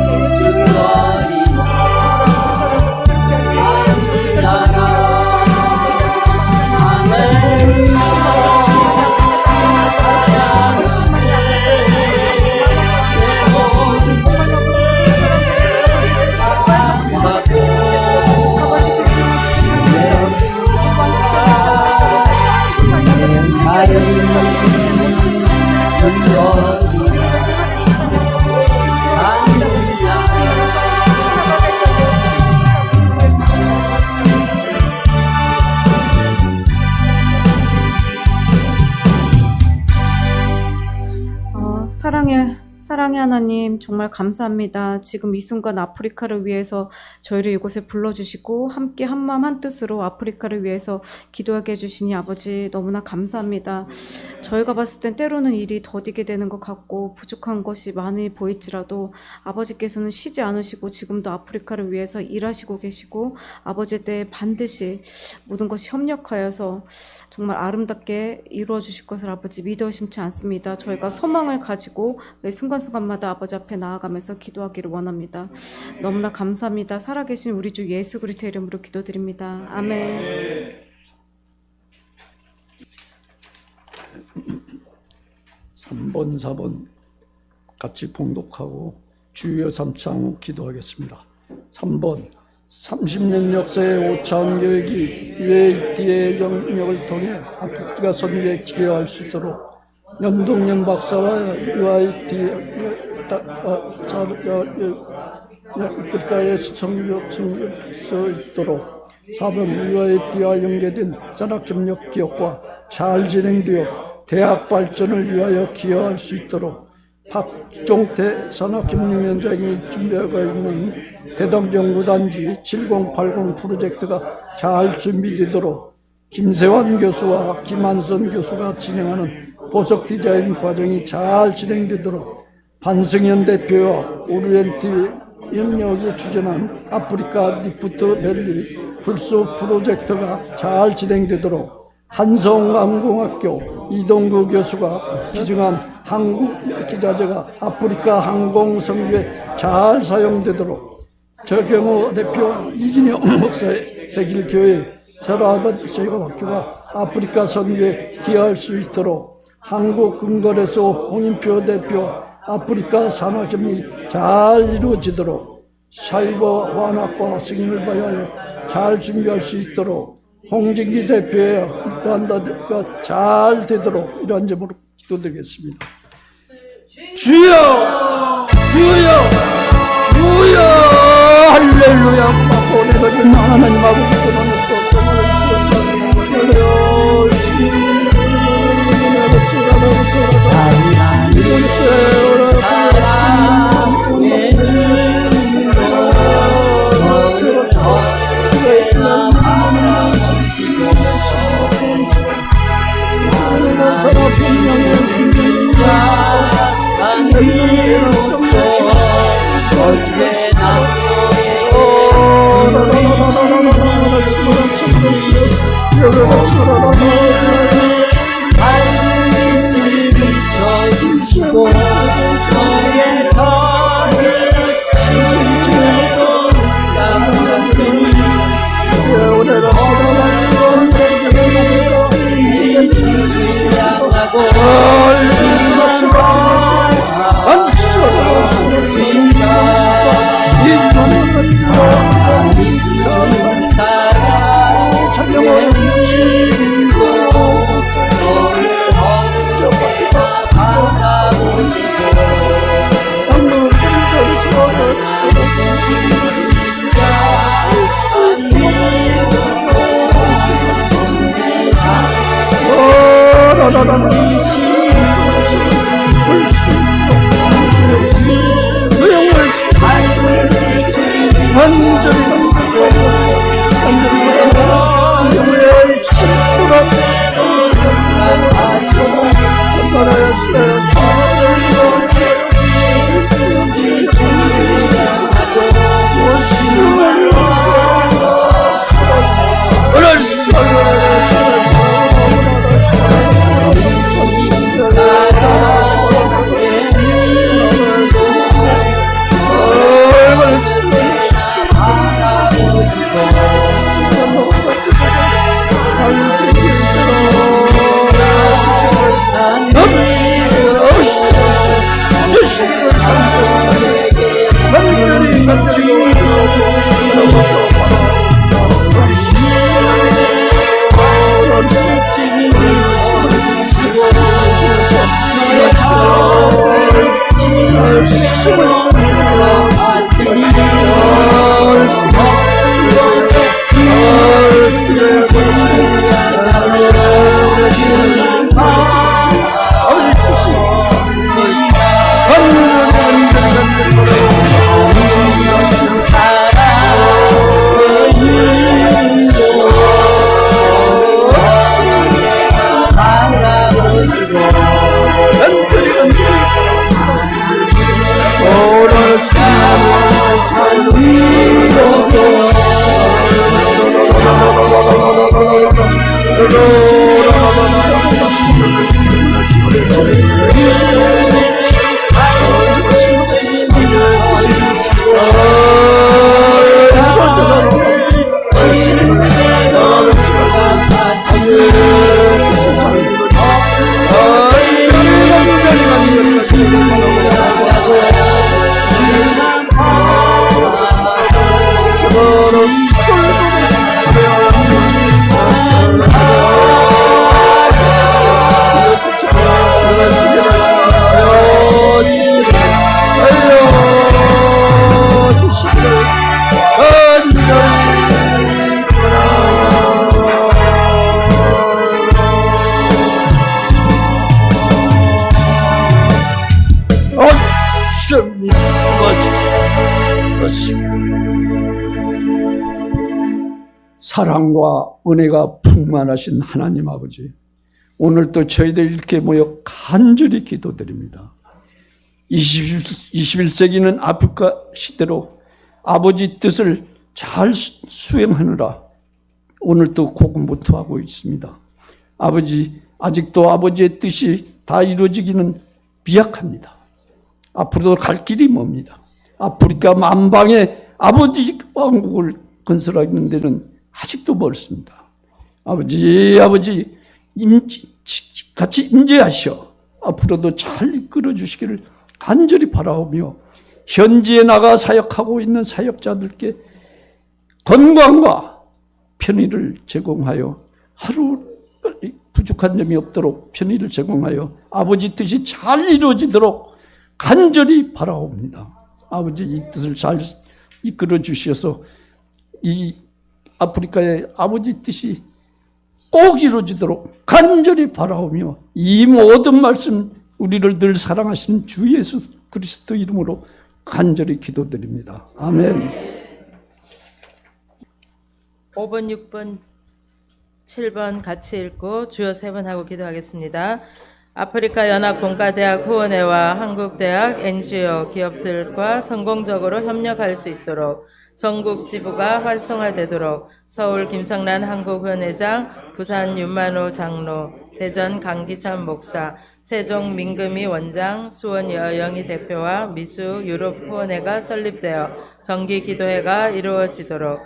소망을 잃지 않고 아버지 계속 아버지 앞에 대해서 사랑의 하나님 정말 감사합니다. 지금 이 순간 아프리카를 위해서 저희를 이곳에 불러주시고 함께 한마음 한뜻으로 아프리카를 위해서 기도하게 해주시니 아버지 너무나 감사합니다. 저희가 봤을 땐 때로는 일이 더디게 되는 것 같고 부족한 것이 많이 보일지라도 아버지께서는 쉬지 않으시고 지금도 아프리카를 위해서 일하시고 계시고 아버지에 대해 반드시 모든 것이 협력하여서 정말 아름답게 이루어 주실 것을 아버지 믿어 의심치 않습니다. 저희가 소망을 가지고 매 순간순간마다 아버지 앞에 나아가면서 기도하기를 원합니다. 너무나 감사합니다. 살아계신 우리 주 예수 그리스도의 이름으로 기도드립니다. 아멘. 3번, 4번 같이 봉독하고 주여 삼창 기도하겠습니다. 3번 30년 역사의 오차원 교육이 UAT의 영역을 통해 아프리카 선교에 기여할 수 있도록 연동연 박사와 UAT 아프리카의 시청력 승격할 수 있도록 4번 UAT와 연계된 산학협력 기업과 잘 진행되어 대학 발전을 위하여 기여할 수 있도록 박종태 산학협력위원장이 준비하고 있는 대동연구단지 7080 프로젝트가 잘 준비되도록 김세환 교수와 김한선 교수가 진행하는 보석 디자인 과정이 잘 진행되도록 반승현 대표와 오리엔트 협력이 추진한 아프리카 리프트 밸리 불소 프로젝트가 잘 진행되도록 한성항공학교 이동구 교수가 기증한 한국기자재가 아프리카 항공선교에 잘 사용되도록 저경호 대표와 이진영 목사의 백일교회 세라반세가학교가 아프리카 선교에 기여할 수 있도록 한국근거래소 홍인표 대표와 아프리카 산학협력이 잘 이루어지도록 사이버 완학과 승인을 받아야 잘 준비할 수 있도록 홍진기 대표의 단다가 잘 되도록 이러한 점으로 기도드리겠습니다. 주여! 주여! 주여! 할렐루야! 보내버린 하나님 아버지 그만을 또 tomorrow is 밝은 빛을 비춰주시고 너의 선을 지지고 감사드리니 주를 향하고 사랑과 은혜가 풍만하신 하나님 아버지, 오늘도 저희들 이렇게 모여 간절히 기도드립니다. 21세기는 아프리카 시대로 아버지 뜻을 잘 수행하느라 오늘도 고군분투하고 있습니다. 아버지, 아직도 아버지의 뜻이 다 이루어지기는 미약합니다. 앞으로도 갈 길이 멉니다. 아프리카 만방에 아버지 왕국을 건설하는 데는 아직도 멀습니다. 아버지 같이 임재하셔 앞으로도 잘 이끌어 주시기를 간절히 바라오며, 현지에 나가 사역하고 있는 사역자들께 건강과 편의를 제공하여 하루 부족한 점이 없도록 편의를 제공하여 아버지 뜻이 잘 이루어지도록 간절히 바라옵니다. 아버지 이 뜻을 잘 이끌어 주셔서 이 아프리카의 아버지 뜻이 꼭 이루어지도록 간절히 바라오며, 이 모든 말씀 우리를 늘 사랑하시는 주 예수 그리스도 이름으로 간절히 기도드립니다. 아멘. 5번, 6번, 7번 같이 읽고 주여 3번 하고 기도하겠습니다. 아프리카 연합공과대학 후원회와 한국대학 NGO 기업들과 성공적으로 협력할 수 있도록 전국 지부가 활성화되도록 서울 김성란 한국회원회장, 부산 윤만호 장로, 대전 강기찬 목사, 세종 민금이 원장, 수원 여영희 대표와 미수 유럽 후원회가 설립되어 정기 기도회가 이루어지도록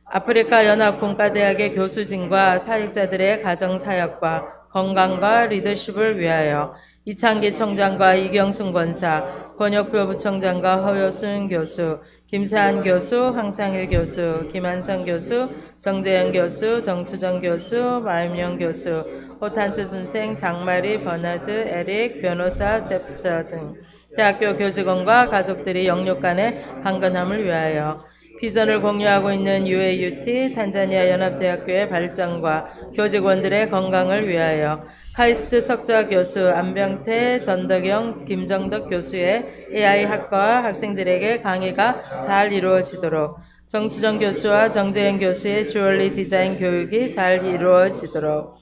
아프리카 연합공과대학의 교수진과 사역자들의 가정사역과 건강과 리더십을 위하여 이창기 총장과 이경순 권사, 권혁표 부총장과 허효순 교수, 김세한 교수, 황상일 교수, 김한성 교수, 정재영 교수, 정수정 교수, 마임영 교수, 호탄스 선생, 장마리, 버나드, 에릭, 변호사, 제프터 등 대학교 교직원과 가족들이 영육 간의 강건함을 위하여 비전을 공유하고 있는 UAUT 탄자니아 연합대학교의 발전과 교직원들의 건강을 위하여 카이스트 석좌 교수 안병태, 전덕영, 김정덕 교수의 AI 학과와 학생들에게 강의가 잘 이루어지도록 정수정 교수와 정재현 교수의 주얼리 디자인 교육이 잘 이루어지도록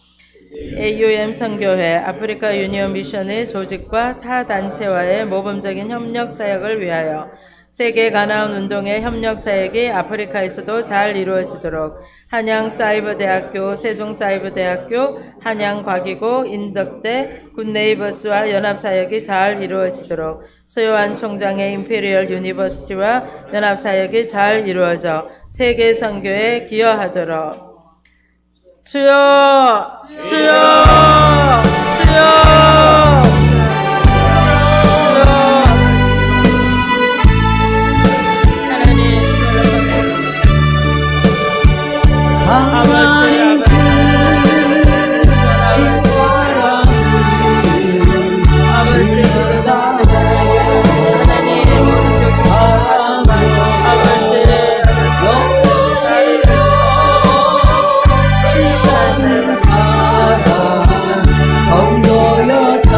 AUM 선교회, 아프리카 유니온 미션의 조직과 타 단체와의 모범적인 협력 사역을 위하여 세계 가나운 운동의 협력 사역이 아프리카에서도 잘 이루어지도록 한양사이버대학교, 세종사이버대학교, 한양과기고, 인덕대, 굿네이버스와 연합사역이 잘 이루어지도록 서요한 총장의 임페리얼 유니버시티와 연합사역이 잘 이루어져 세계 선교에 기여하도록 주여! 주여! 주여! 하나님 크신 사랑 성도여 다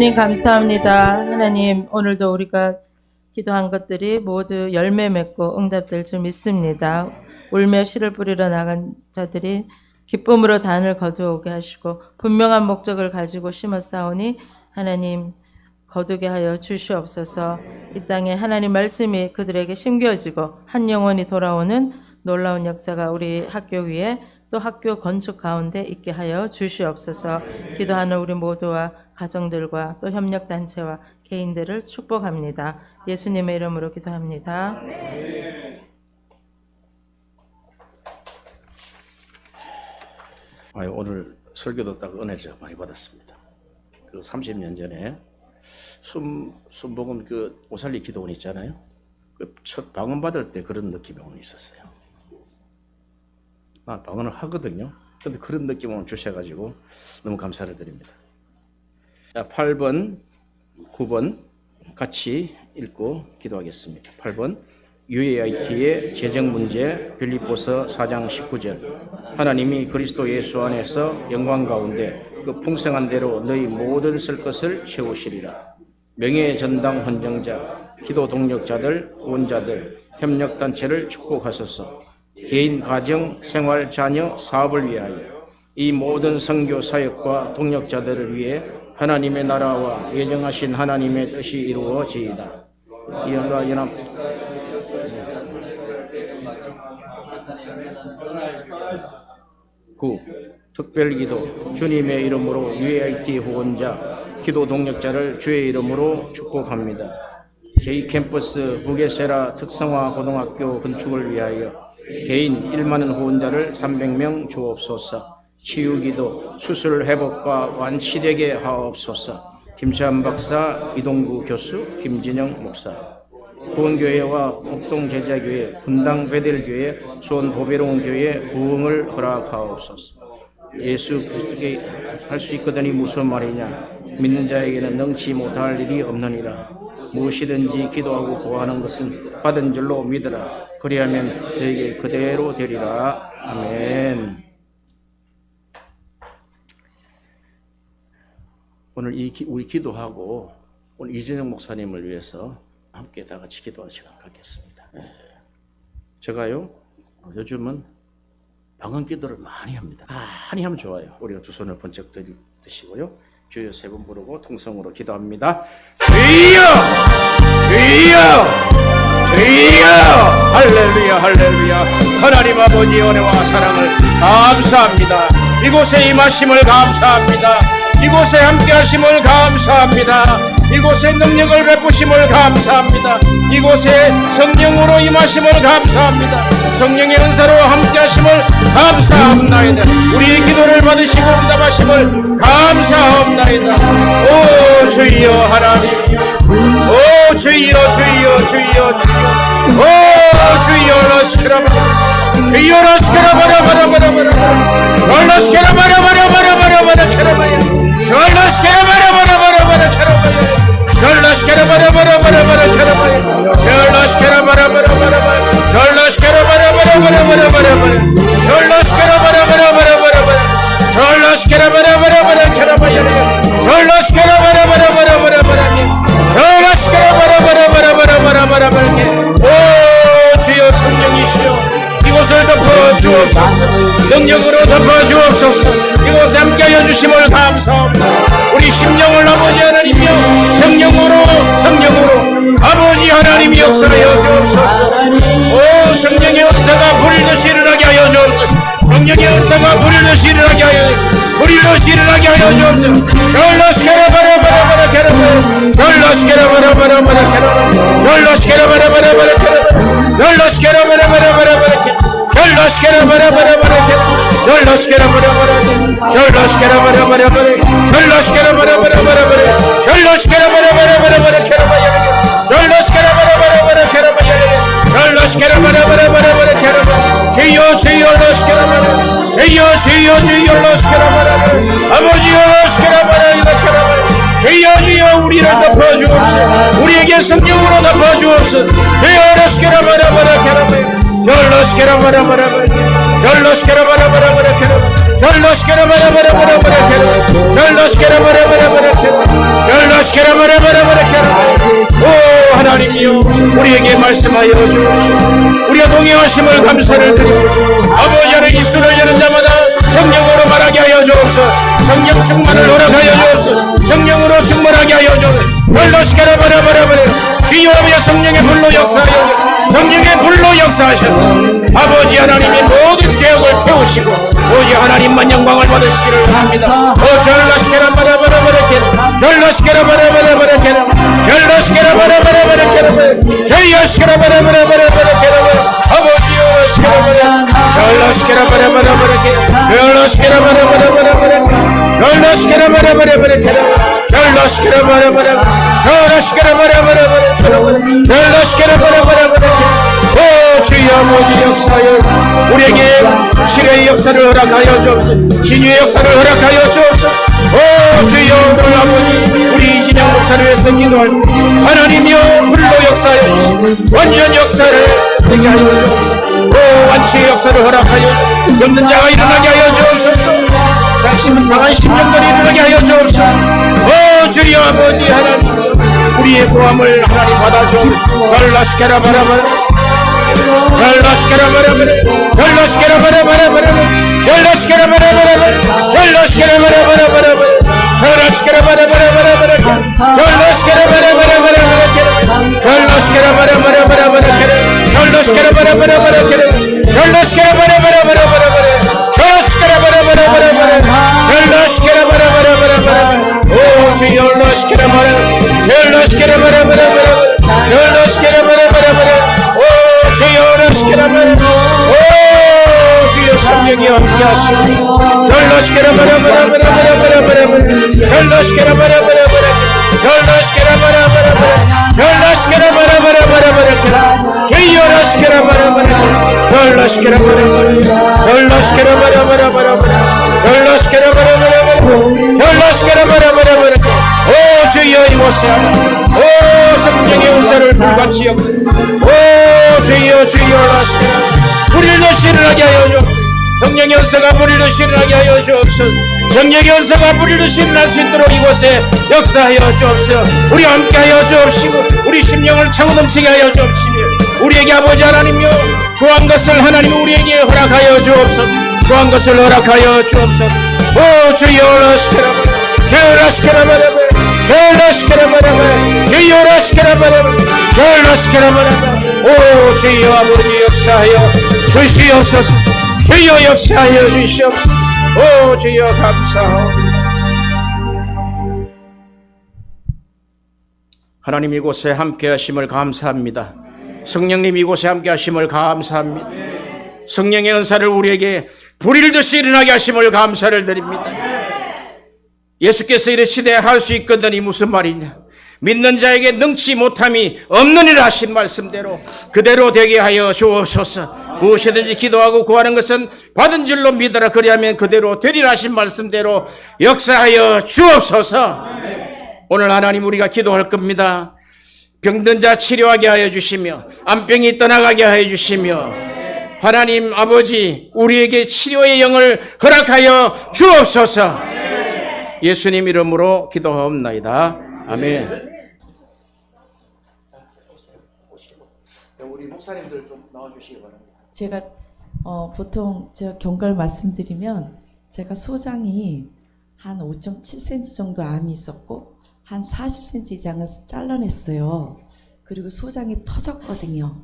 주님 감사합니다. 하나님 오늘도 우리가 기도한 것들이 모두 열매 맺고 응답될 줄 믿습니다. 울며 씨를 뿌리러 나간 자들이 기쁨으로 단을 거두어오게 하시고 분명한 목적을 가지고 심었사오니 하나님 거두게 하여 주시옵소서. 이 땅에 하나님 말씀이 그들에게 심겨지고 한 영혼이 돌아오는 놀라운 역사가 우리 학교 위에 또 학교 건축 가운데 있게 하여 주시옵소서. 기도하는 우리 모두와 가정들과 또 협력단체와 개인들을 축복합니다. 예수님의 이름으로 기도합니다. 오늘 설교도 딱 은혜를 많이 받았습니다. 그 30년 전에 순복음 그 오살리 기도원 있잖아요. 그 첫 방언 받을 때 그런 느낌이 오늘 있었어요. 나 방언을 하거든요. 근데 그런 느낌 오늘 주셔가지고 너무 감사를 드립니다. 자, 8번, 9번 같이 읽고 기도하겠습니다. 8번 UAIT의 재정 문제 빌립보서 4장 19절 하나님이 그리스도 예수 안에서 영광 가운데 그 풍성한 대로 너희 모든 쓸 것을 채우시리라. 명예 전당 헌정자, 기도 동력자들, 후원자들, 협력단체를 축복하소서. 개인, 가정, 생활, 자녀, 사업을 위하여 이 모든 선교 사역과 동력자들을 위해 하나님의 나라와 예정하신 하나님의 뜻이 이루어지이다. 연합 9. 특별기도 주님의 이름으로 UAIT 후원자, 기도 동력자를 주의 이름으로 축복합니다. J캠퍼스 부게세라 특성화 고등학교 건축을 위하여 개인 1만원 후원자를 300명 주옵소서. 치유기도 수술 회복과 완치되게 하옵소서. 김수환 박사, 이동구 교수, 김진영 목사. 후원교회와 목동제자교회, 분당 베델교회, 수원 보배로운 교회 부흥을 허락하옵소서. 예수 그리스도께 할 수 있거든이 무슨 말이냐. 믿는 자에게는 능치 못할 일이 없느니라. 무엇이든지 기도하고 구하는 것은 받은 줄로 믿으라. 그리하면 너에게 그대로 되리라. 아멘. 오늘 우리 기도하고 오늘 이진영 목사님을 위해서 함께 다 같이 기도하는 시간 갖겠습니다. 제가요 요즘은 방언 기도를 많이 합니다. 많이 하면 좋아요. 우리가 두 손을 번쩍 드시고요. 주여 세 번 부르고 통성으로 기도합니다. 주여! 주여! 주여! 할렐루야 할렐루야. 하나님 아버지 은혜와 사랑을 감사합니다. 이곳에 임하심을 감사합니다. 이곳에 함께 하심을 감사합니다. 이곳에 능력을 베푸심을 감사합니다. 이곳에 성령으로 임하심을 감사합니다. 성령의 은사로 함께 하심을 감사합나이다. 우리의 기도를 받으시고 응답하심을 감사합나이다. 오 주여 하나님, 오 주여 주여 주여 주여, 오 주여 러시케라바라, 주여 러시케라바라바라바라바라, 절러시케라바라바라바라바라바라 캐라바야, 절러시케라바라바라바라바라 캐라바야, 절러시케라바라바라바라바라 캐라바야, 절러시케라바라바라바라바라, 절러시케라바라바라바라바라바라, 절러시케라바라바라바라바라, 절러시케라바라바라바라 캐라바야, 절러시케라바라바라바라바라바라, 절러시케라바라바라바라바라바라바라. 오 주여 성령이시여 이곳을 덮어주옵소서. 능력으로 덮어주옵소서. 이곳에 함께하여 주심을 감사합니다. 우리 심령을 아버지 하나님이여 성령으로 아버지 하나님이 역사하여 주옵소서. 오 성령의 은사가 불일듯이 일어나게 하여 주옵소서. 성령의 은사가 불일듯이 일어나게 하여 주옵소서. 절러시케라바라바라바라 캐라바, 절러시케라바라바라바라 캐라바, 절러시케라바라바라바라 캐라바, 절러시케라바라바라바라 캐라바, 절러시케라바라바라바라 캐라바, 절러시케라바라바라, 절러시케라바라바라바라, 절러시케라바라바라바라, 절러시케라바라바라바라 캐라바, 절러시케라바라바라바라 캐라바, 절러시케라바라바라바라 캐라바. 주여 주여 러시케라바라, 주여 주여 주여 러시케라바라, 아버지 러시케라바라 캐라바. 주여 주여 우리를 덮어주옵소서. 우리에게 성령으로 덮어주옵소서. 주여 러시케라바라바라 캐라바, 절러시케라바라바라바라, 절러시케라바라바라바라 캐라바, 절러시케라바라바라바라 캐라바, 절러시케라바라바라바라 캐라바, 절라시켜라 버려버려버려. 오 하나님이여 우리에게 말씀하여 주옵소서. 우리가 동행하심을 감사를 드리고 아버지 하나님 입술을 여는 자마다 성령으로 말하게 하여 주옵소서. 성령 충만을 허락하여 주옵소서. 성령으로 충만하게 하여 주옵소서. 절라시켜라 버려버려버려. 주여 아버지 성령의 불로 역사하여 성령의 불로 역사하셔서 아버지 하나님의 모든 죄악을 태우시고 오직 하나님만 영광을 받으시기를 합니다. 절라시켜라 버려버려버려. 절라시켜라 버려버려버려. 절라시켜라 버려버려버려. 절라시켜라 버려버려버려. 아버지여 시켜라 버려. 절라시켜라 버려버려버려. 절라시켜라 버려버려버려. 절라시켜라 버려버려버려. 절라시켜라 버려버려. 절라시켜라 버려버려버려. 절라시켜라 버려버려버려. 오 주여 아버지 역사여 우리에게 치료의 역사를 허락하여 주옵소서. 진유의 역사를 허락하여 주옵소서. 오 주여 오늘 아버지 우리 이진영 목사를 위해서 기도할 때 하나님이여 불로 역사하여 주시고 완전 역사를 되게 하여 주옵소서. 오 완치의 역사를 허락하여 없는 자가 일어나게 하여 주옵소서. 잠시만 상한 심령들이 일어나게 하여 주옵소서. 오 주여 아버지 하나님 우리의 구함을 하나님 받아주옵소서. 절라시켜라 바라바라. 절라시켜라 버려버려. 절라시켜라 버려버려. 절라시켜라 버려버려. 절라시켜라 버려버려. 절라시켜라 버려버려. 절라시켜라 버려버려. 절라시켜라 버려버려. 절라시켜라 버려버려. 절라시켜라 버려버려. 절라시켜라 버려버려. 절라시켜라 버려버려. 오 주여 절라시켜라 버려. 절라시켜라 버려버려. 절라시켜라 버려버려. 주여 시켜라 버려. 오 주여 성령이 함께하시고 절라시켜라 버려. 절라시켜라 버려. 절라시켜라 버려. 절라시켜라 버려. 주여 시켜라 버려. 절라시켜라 버려. 절라시켜라 버려. 절라시켜라 버려. 절라시켜라 버려. 오 주여 이곳에 오 성령의 은사를 불같이 역사. 오 주여 라시켜라 우리를 다시 일어나게 하여 주옵소서. 성령의 은사가 우리를 다시 일어나게 하여 주옵소서. 성령의 은사가 우리를 다시 일어날 수 있도록 이곳에 역사하여 주옵소서. 우리 함께 하여 주옵시고 우리 심령을 차고 넘치게 하여 주옵시며 우리에게 아버지 하나님이여 구한 것을 하나님 우리에게 허락하여 주옵소서. 구한 것을 허락하여 주옵소서. 오 주여 라시켜라 절라시켜라 버려. 절라시켜라 버려. 주여 라시켜라 버려. 절라시켜라 버려. 오 주여 아버지 역사하여 주시옵소서. 주여 역사하여 주시옵소서. 오 주여 감사하옵니다. 하나님 이곳에 함께 하심을 감사합니다. 성령님 이곳에 함께 하심을 감사합니다. 성령의 은사를 우리에게 불일듯이 일어나게 하심을 감사를 드립니다. 예수께서 이르시되 할 수 있거든이 무슨 말이냐. 믿는 자에게 능치 못함이 없느니라 하신 말씀대로 그대로 되게 하여 주옵소서. 무엇이든지 기도하고 구하는 것은 받은 줄로 믿으라. 그리하면 그대로 되리라 하신 말씀대로 역사하여 주옵소서. 오늘 하나님 우리가 기도할 겁니다. 병든 자 치료하게 하여 주시며 암병이 떠나가게 하여 주시며 하나님 아버지 우리에게 치료의 영을 허락하여 주옵소서. 예수님 이름으로 기도하옵나이다. 아멘. 우리 목사님들 좀 나와주시기 바랍니다. 제가 보통 제가 경과를 말씀드리면 제가 소장이 한 5.7cm 정도 암이 있었고 한 40cm 이상을 잘라냈어요. 그리고 소장이 터졌거든요.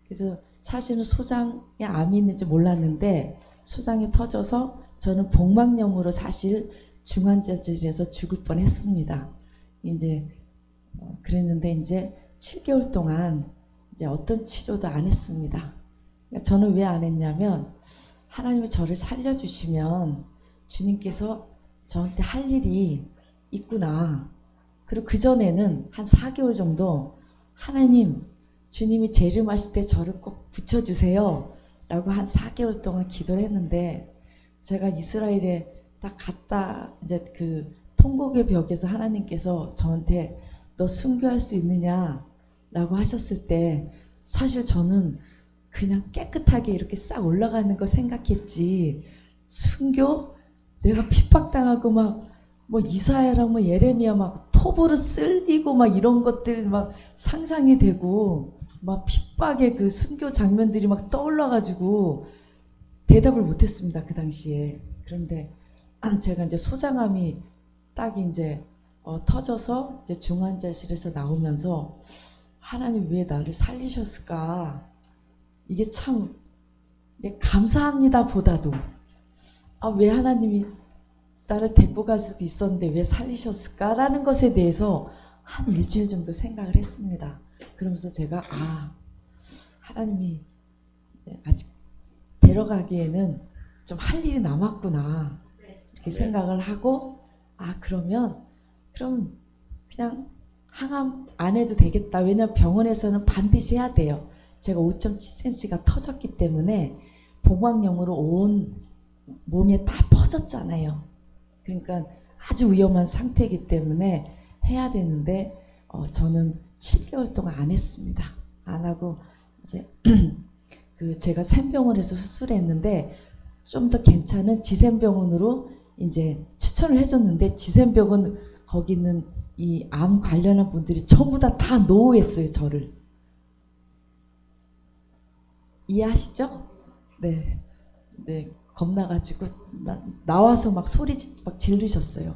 그래서 사실은 소장에 암이 있는지 몰랐는데 소장이 터져서 저는 복막염으로 사실 중환자실에서 죽을 뻔했습니다. 이제 그랬는데 이제 7개월 동안 이제 어떤 치료도 안 했습니다. 그러니까 저는 왜 안 했냐면 하나님이 저를 살려주시면 주님께서 저한테 할 일이 있구나. 그리고 그전에는 한 4개월 정도 하나님 주님이 재림하실 때 저를 꼭 붙여주세요 라고 한 4개월 동안 기도를 했는데 제가 이스라엘에 딱 갔다 이제 그 통곡의 벽에서 하나님께서 저한테 너 순교할 수 있느냐 라고 하셨을 때 사실 저는 그냥 깨끗하게 이렇게 싹 올라가는 거 생각했지 순교? 내가 핍박당하고 막 뭐 이사야랑 뭐 예레미야 막 포부를 쓸리고 막 이런 것들 막 상상이 되고 막 핍박의 그 순교 장면들이 막 떠올라가지고 대답을 못했습니다 그 당시에. 그런데 제가 이제 소장암이 딱 이제 터져서 이제 중환자실에서 나오면서 하나님 왜 나를 살리셨을까? 이게 참 감사합니다 보다도 왜 하나님이 나를 데리고 갈 수도 있었는데 왜 살리셨을까라는 것에 대해서 한 일주일 정도 생각을 했습니다. 그러면서 제가 하나님이 아직 데려가기에는 좀 할 일이 남았구나 이렇게 생각을 하고 그럼 그냥 항암 안 해도 되겠다. 왜냐하면 병원에서는 반드시 해야 돼요. 제가 5.7cm가 터졌기 때문에 봉황염으로 온 몸에 다 퍼졌잖아요. 그러니까 아주 위험한 상태이기 때문에 해야 되는데 저는 7개월 동안 안 했습니다. 안 하고 이제 제가 샘병원에서 수술했는데 좀 더 괜찮은 지샘병원으로 이제 추천을 해줬는데 지샘병원 거기 있는 이 암 관련한 분들이 전부 다 노했어요 저를. 이해하시죠? 네. 겁나가지고 나와서 막 소리 막 지르셨어요.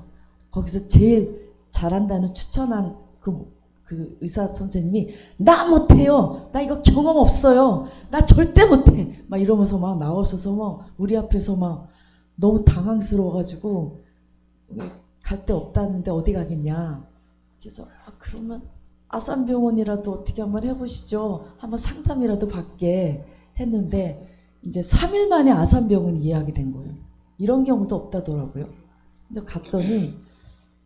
거기서 제일 잘한다는 추천한 그 의사 선생님이 나 못해요. 나 이거 경험 없어요. 나 절대 못해. 막 이러면서 막 나오셔서 막 우리 앞에서 막 너무 당황스러워가지고 갈 데 없다는데 어디 가겠냐. 그래서 그러면 아산병원이라도 어떻게 한번 해보시죠. 한번 상담이라도 받게 했는데 이제 3일 만에 아산병원 예약이 된 거예요. 이런 경우도 없다더라고요. 그래서 갔더니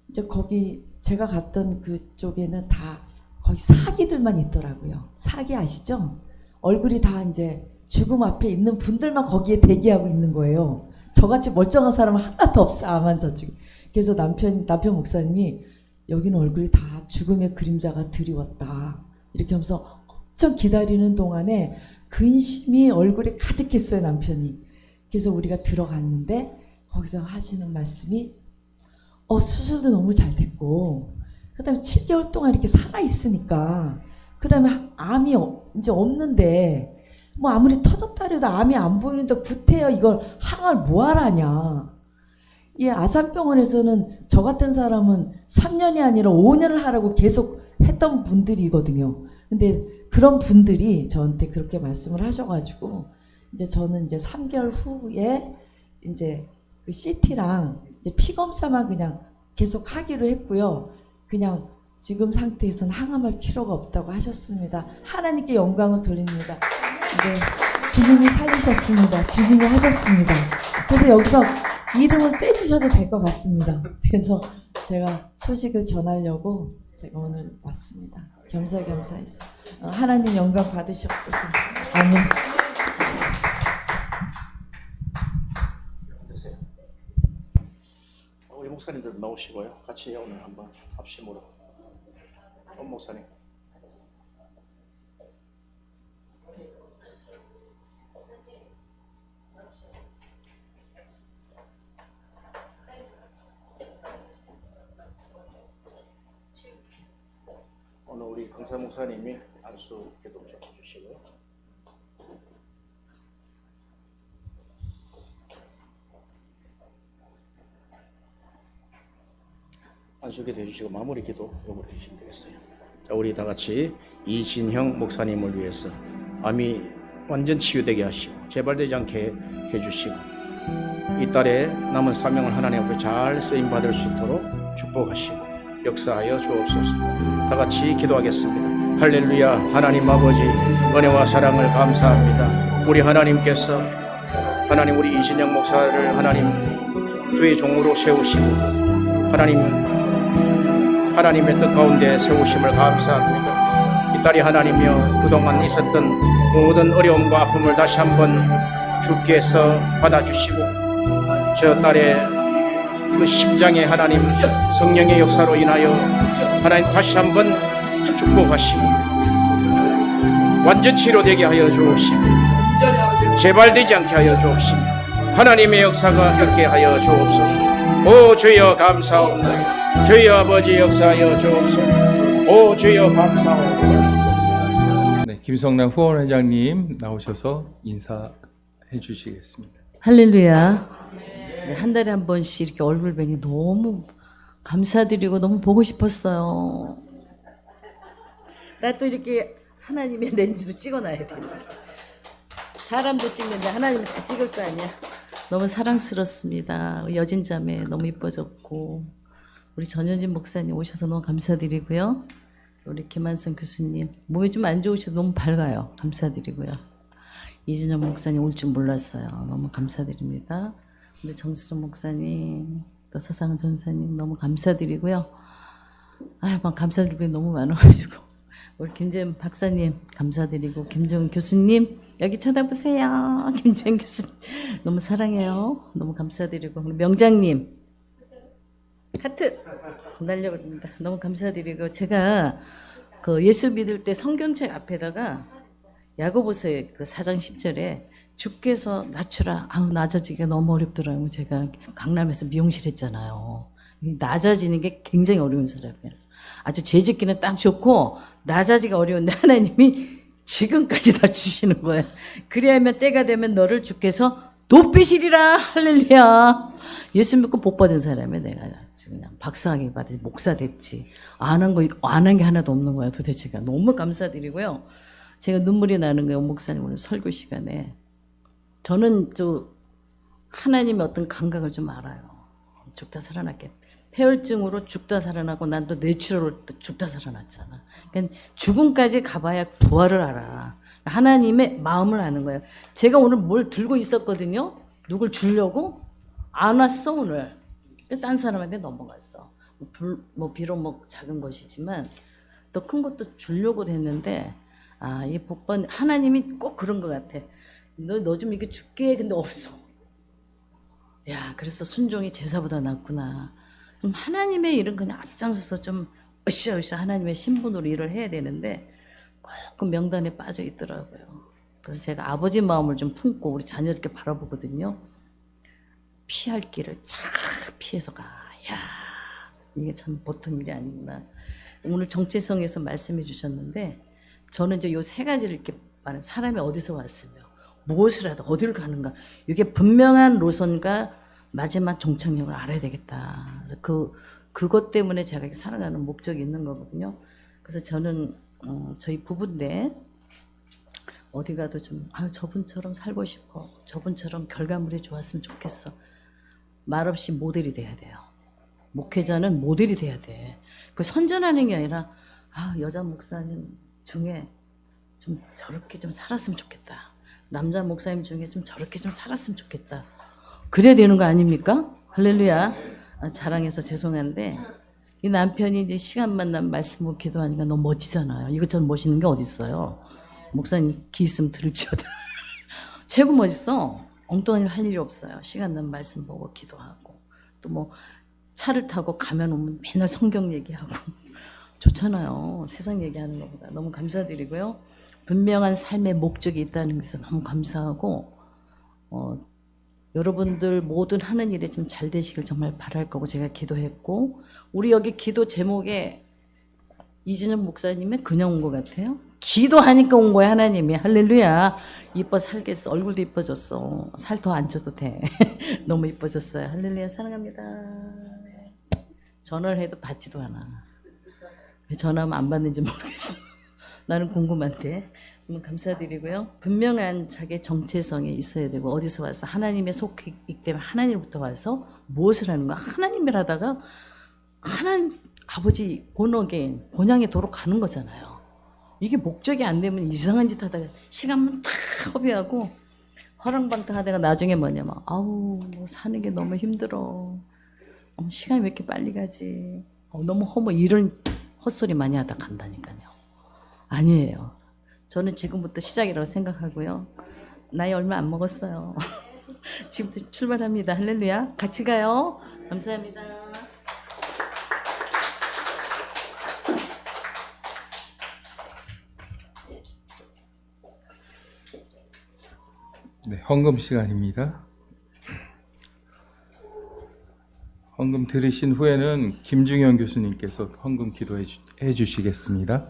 이제 거기 제가 갔던 그쪽에는 다 거의 사기들만 있더라고요. 사기 아시죠? 얼굴이 다 이제 죽음 앞에 있는 분들만 거기에 대기하고 있는 거예요. 저같이 멀쩡한 사람은 하나도 없어요. 암 환자 중에. 그래서 남편 목사님이 여기는 얼굴이 다 죽음의 그림자가 드리웠다. 이렇게 하면서 엄청 기다리는 동안에 근심이 얼굴에 가득했어요 남편이. 그래서 우리가 들어갔는데 거기서 하시는 말씀이 수술도 너무 잘 됐고 그 다음에 7개월 동안 이렇게 살아있으니까 그 다음에 암이 이제 없는데 뭐 아무리 터졌다 해도 암이 안 보이는데 구태여 이걸 항암을 뭐하러 하냐. 이 아산병원에서는 저 같은 사람은 3년이 아니라 5년을 하라고 계속 했던 분들이거든요. 근데 그런 분들이 저한테 그렇게 말씀을 하셔가지고 이제 저는 이제 3개월 후에 이제 그 CT랑 이제 피 검사만 그냥 계속 하기로 했고요. 그냥 지금 상태에서는 항암할 필요가 없다고 하셨습니다. 하나님께 영광을 돌립니다. 주님이 살리셨습니다. 주님이 하셨습니다. 그래서 여기서 이름을 빼주셔도 될 것 같습니다. 그래서 제가 소식을 전하려고 제가 오늘 왔습니다. 겸사겸사해서 하나님 영광 받으시옵소서. 아멘. 우리 목사님들 나오시고요. 같이 오늘 한번 합심으로. 목사님. 오늘 우리 강사 목사님이 안수 기도 좀 해주시고요. 안수 기도 해주시고 마무리 기도 요구를 해주시면 되겠어요. 자, 우리 다 같이 이진형 목사님을 위해서 암이 완전 치유되게 하시고 재발되지 않게 해주시고 이 딸의 남은 사명을 하나님 앞에 잘 쓰임받을 수 있도록 축복하시고 역사하여 주옵소서. 다 같이 기도하겠습니다. 할렐루야. 하나님 아버지 은혜와 사랑을 감사합니다. 우리 하나님께서 하나님 우리 이진영 목사를 하나님 주의 종으로 세우시고 하나님의 뜻 가운데 세우심을 감사합니다. 이 딸이 하나님이여 그동안 있었던 모든 어려움과 아픔을 다시 한번 주께서 받아주시고 저 딸의 그 심장에 하나님 성령의 역사로 인하여 하나님 다시 한번 축복하시고 완전 치료되게 하여 주옵시고 재발되지 않게 하여 주옵시고 하나님의 역사가 있게 하여 주옵소서. 오 주여 감사옵나이다. 주여 아버지 역사하여 주옵소서. 오 주여 감사옵나이다. 네, 김성남 후원회장님 나오셔서 인사해 주시겠습니다. 할렐루야. 네, 한 달에 한 번씩 이렇게 얼굴 뵈니 너무 감사드리고 너무 보고 싶었어요. 나 또 이렇게 하나님의 렌즈로 찍어놔야 돼. 사람도 찍는데 하나님 다 찍을 거 아니야. 너무 사랑스럽습니다. 여진 자매 너무 이뻐졌고 우리 전현진 목사님 오셔서 너무 감사드리고요. 우리 김한성 교수님 몸이 좀 안 좋으셔도 너무 밝아요. 감사드리고요. 이진영 목사님 올 줄 몰랐어요. 너무 감사드립니다. 우리 정수정 목사님, 또 서상은 전사님 너무 감사드리고요. 막 감사드릴 게 너무 많아가지고 우리 김재현 박사님 감사드리고 김정은 교수님 여기 쳐다보세요. 김재현 교수님 너무 사랑해요. 너무 감사드리고 우리 명장님 하트 날려버립니다. 너무 감사드리고 제가 그 예수 믿을 때 성경책 앞에다가 야고보서의 그 4장 10절에 주께서 낮추라. 낮아지기가 너무 어렵더라고요. 제가 강남에서 미용실 했잖아요. 낮아지는 게 굉장히 어려운 사람이에요. 아주 재짓기는 딱 좋고 낮아지기가 어려운데 하나님이 지금까지 낮추시는 거예요. 그래야면 때가 되면 너를 주께서 높이시리라. 할렐루야. 예수 믿고 복 받은 사람이에요. 내가 그냥 박사학위 받았지 목사 됐지. 안 한 게 하나도 없는 거야. 도대체가. 너무 감사드리고요. 제가 눈물이 나는 거예요. 목사님 오늘 설교 시간에. 저는 하나님의 어떤 감각을 좀 알아요. 죽다 살아났게. 폐혈증으로 죽다 살아나고 난 또 뇌출혈로 또 죽다 살아났잖아. 그러니까 죽음까지 가봐야 부활을 알아. 하나님의 마음을 아는 거예요. 제가 오늘 뭘 들고 있었거든요. 누굴 주려고 안 왔어 오늘. 딴 사람한테 넘어갔어. 비록 작은 것이지만 또 큰 것도 주려고 했는데 이 복번 하나님이 꼭 그런 것 같아. 너 좀 이게 줄게. 근데 없어. 야, 그래서 순종이 제사보다 낫구나. 좀 하나님의 일은 그냥 앞장서서 좀 으쌰으쌰 하나님의 신분으로 일을 해야 되는데 꼭 그 명단에 빠져 있더라고요. 그래서 제가 아버지 마음을 좀 품고 우리 자녀 이렇게 바라보거든요. 피할 길을 잘 피해서 가. 야, 이게 참 보통 일이 아니구나. 오늘 정체성에서 말씀해 주셨는데 저는 이제 요 세 가지를 이렇게 말해요. 사람이 어디서 왔으며 무엇을 하다 어디를 가는가. 이게 분명한 노선과 마지막 종착역을 알아야 되겠다. 그래서 그것 때문에 제가 이렇게 살아가는 목적이 있는 거거든요. 그래서 저는 저희 부부인데 어디 가도 좀 저분처럼 살고 싶어. 저분처럼 결과물이 좋았으면 좋겠어. 말없이 모델이 돼야 돼요. 목회자는 모델이 돼야 돼. 그 선전하는 게 아니라 여자 목사님 중에 좀 저렇게 좀 살았으면 좋겠다. 남자 목사님 중에 좀 저렇게 좀 살았으면 좋겠다. 그래야 되는 거 아닙니까? 할렐루야. 자랑해서 죄송한데 이 남편이 이제 시간만 나면 말씀 못 기도하니까 너무 멋지잖아요. 이것처럼 멋있는 게 어디 있어요? 목사님 기 있으면 들을지어다. 최고 멋있어. 엉뚱한 일 할 일이 없어요. 시간 나면 말씀 보고 기도하고 또 차를 타고 가면 오면 맨날 성경 얘기하고 좋잖아요. 세상 얘기하는 것보다. 너무 감사드리고요. 분명한 삶의 목적이 있다는 것에 너무 감사하고 여러분들 모든 하는 일에 좀 잘 되시길 정말 바랄 거고 제가 기도했고 우리 여기 기도 제목에 이진영 목사님의 그냥 온 것 같아요. 기도하니까 온 거야 하나님이. 할렐루야. 이뻐 살겠어. 얼굴도 이뻐졌어. 살 더 안 쪄도 돼. 너무 이뻐졌어요. 할렐루야. 사랑합니다. 전화를 해도 받지도 않아. 왜 전화하면 안 받는지 모르겠어. 나는 궁금한데. 너무 감사드리고요. 분명한 자기의 정체성이 있어야 되고 어디서 와서 하나님의 속이기 때문에 하나님부터 와서 무엇을 하는 거야. 하나님을 하다가 하나님 아버지 본어게인 본향의 도로 가는 거잖아요. 이게 목적이 안 되면 이상한 짓 하다가 시간만 다 허비하고 허랑방탕 하다가 나중에 뭐냐면 사는 게 너무 힘들어. 시간이 왜 이렇게 빨리 가지. 너무 이런 헛소리 많이 하다 간다니까요. 아니에요. 저는 지금부터 시작이라고 생각하고요. 나이 얼마 안 먹었어요. 지금부터 출발합니다. 할렐루야. 같이 가요. 감사합니다. 네, 헌금 시간입니다. 헌금 들으신 후에는 김중현 교수님께서 헌금 기도해 주시겠습니다.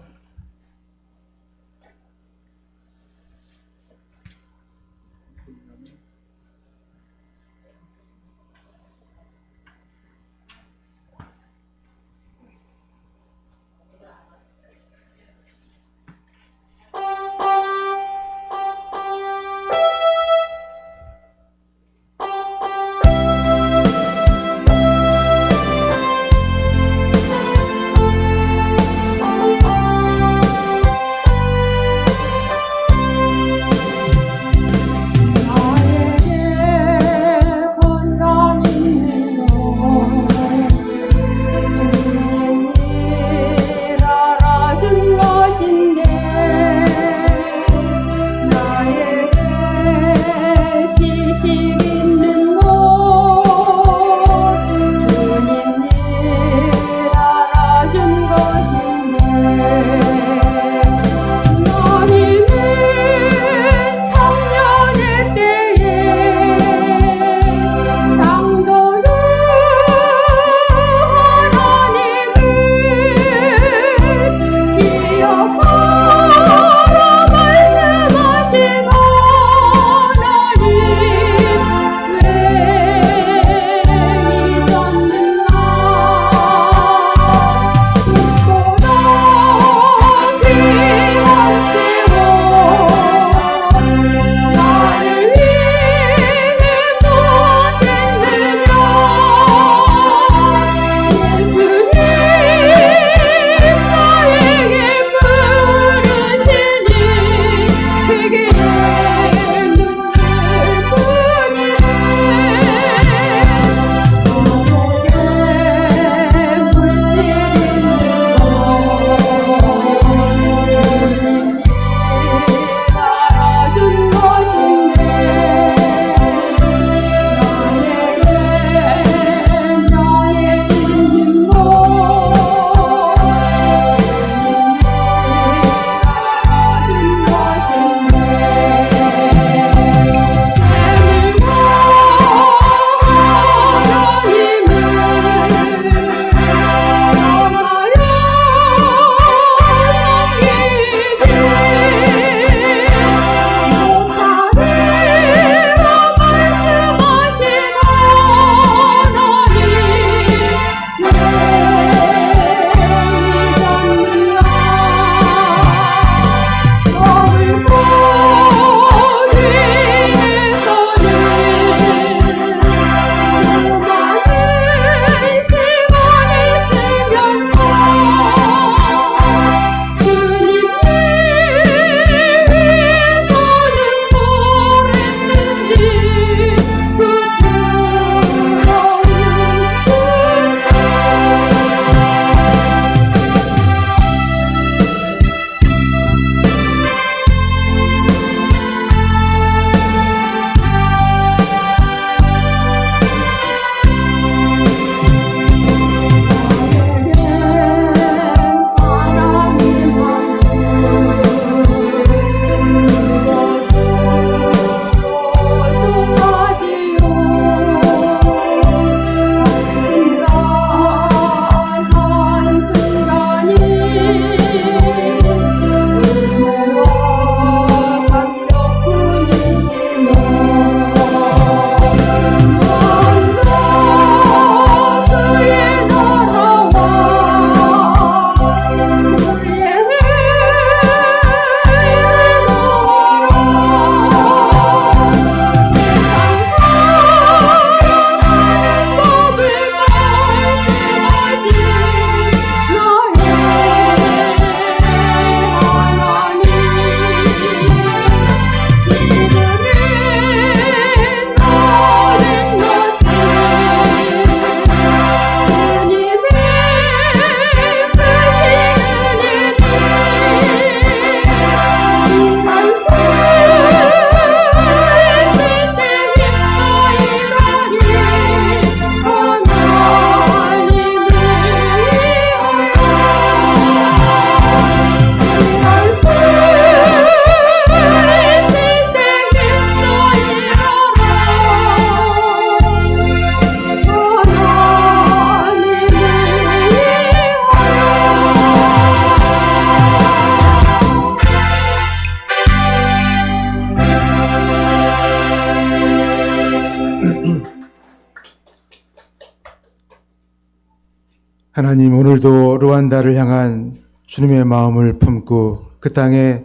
하나님, 오늘도 루안다를 향한 주님의 마음을 품고 그 땅에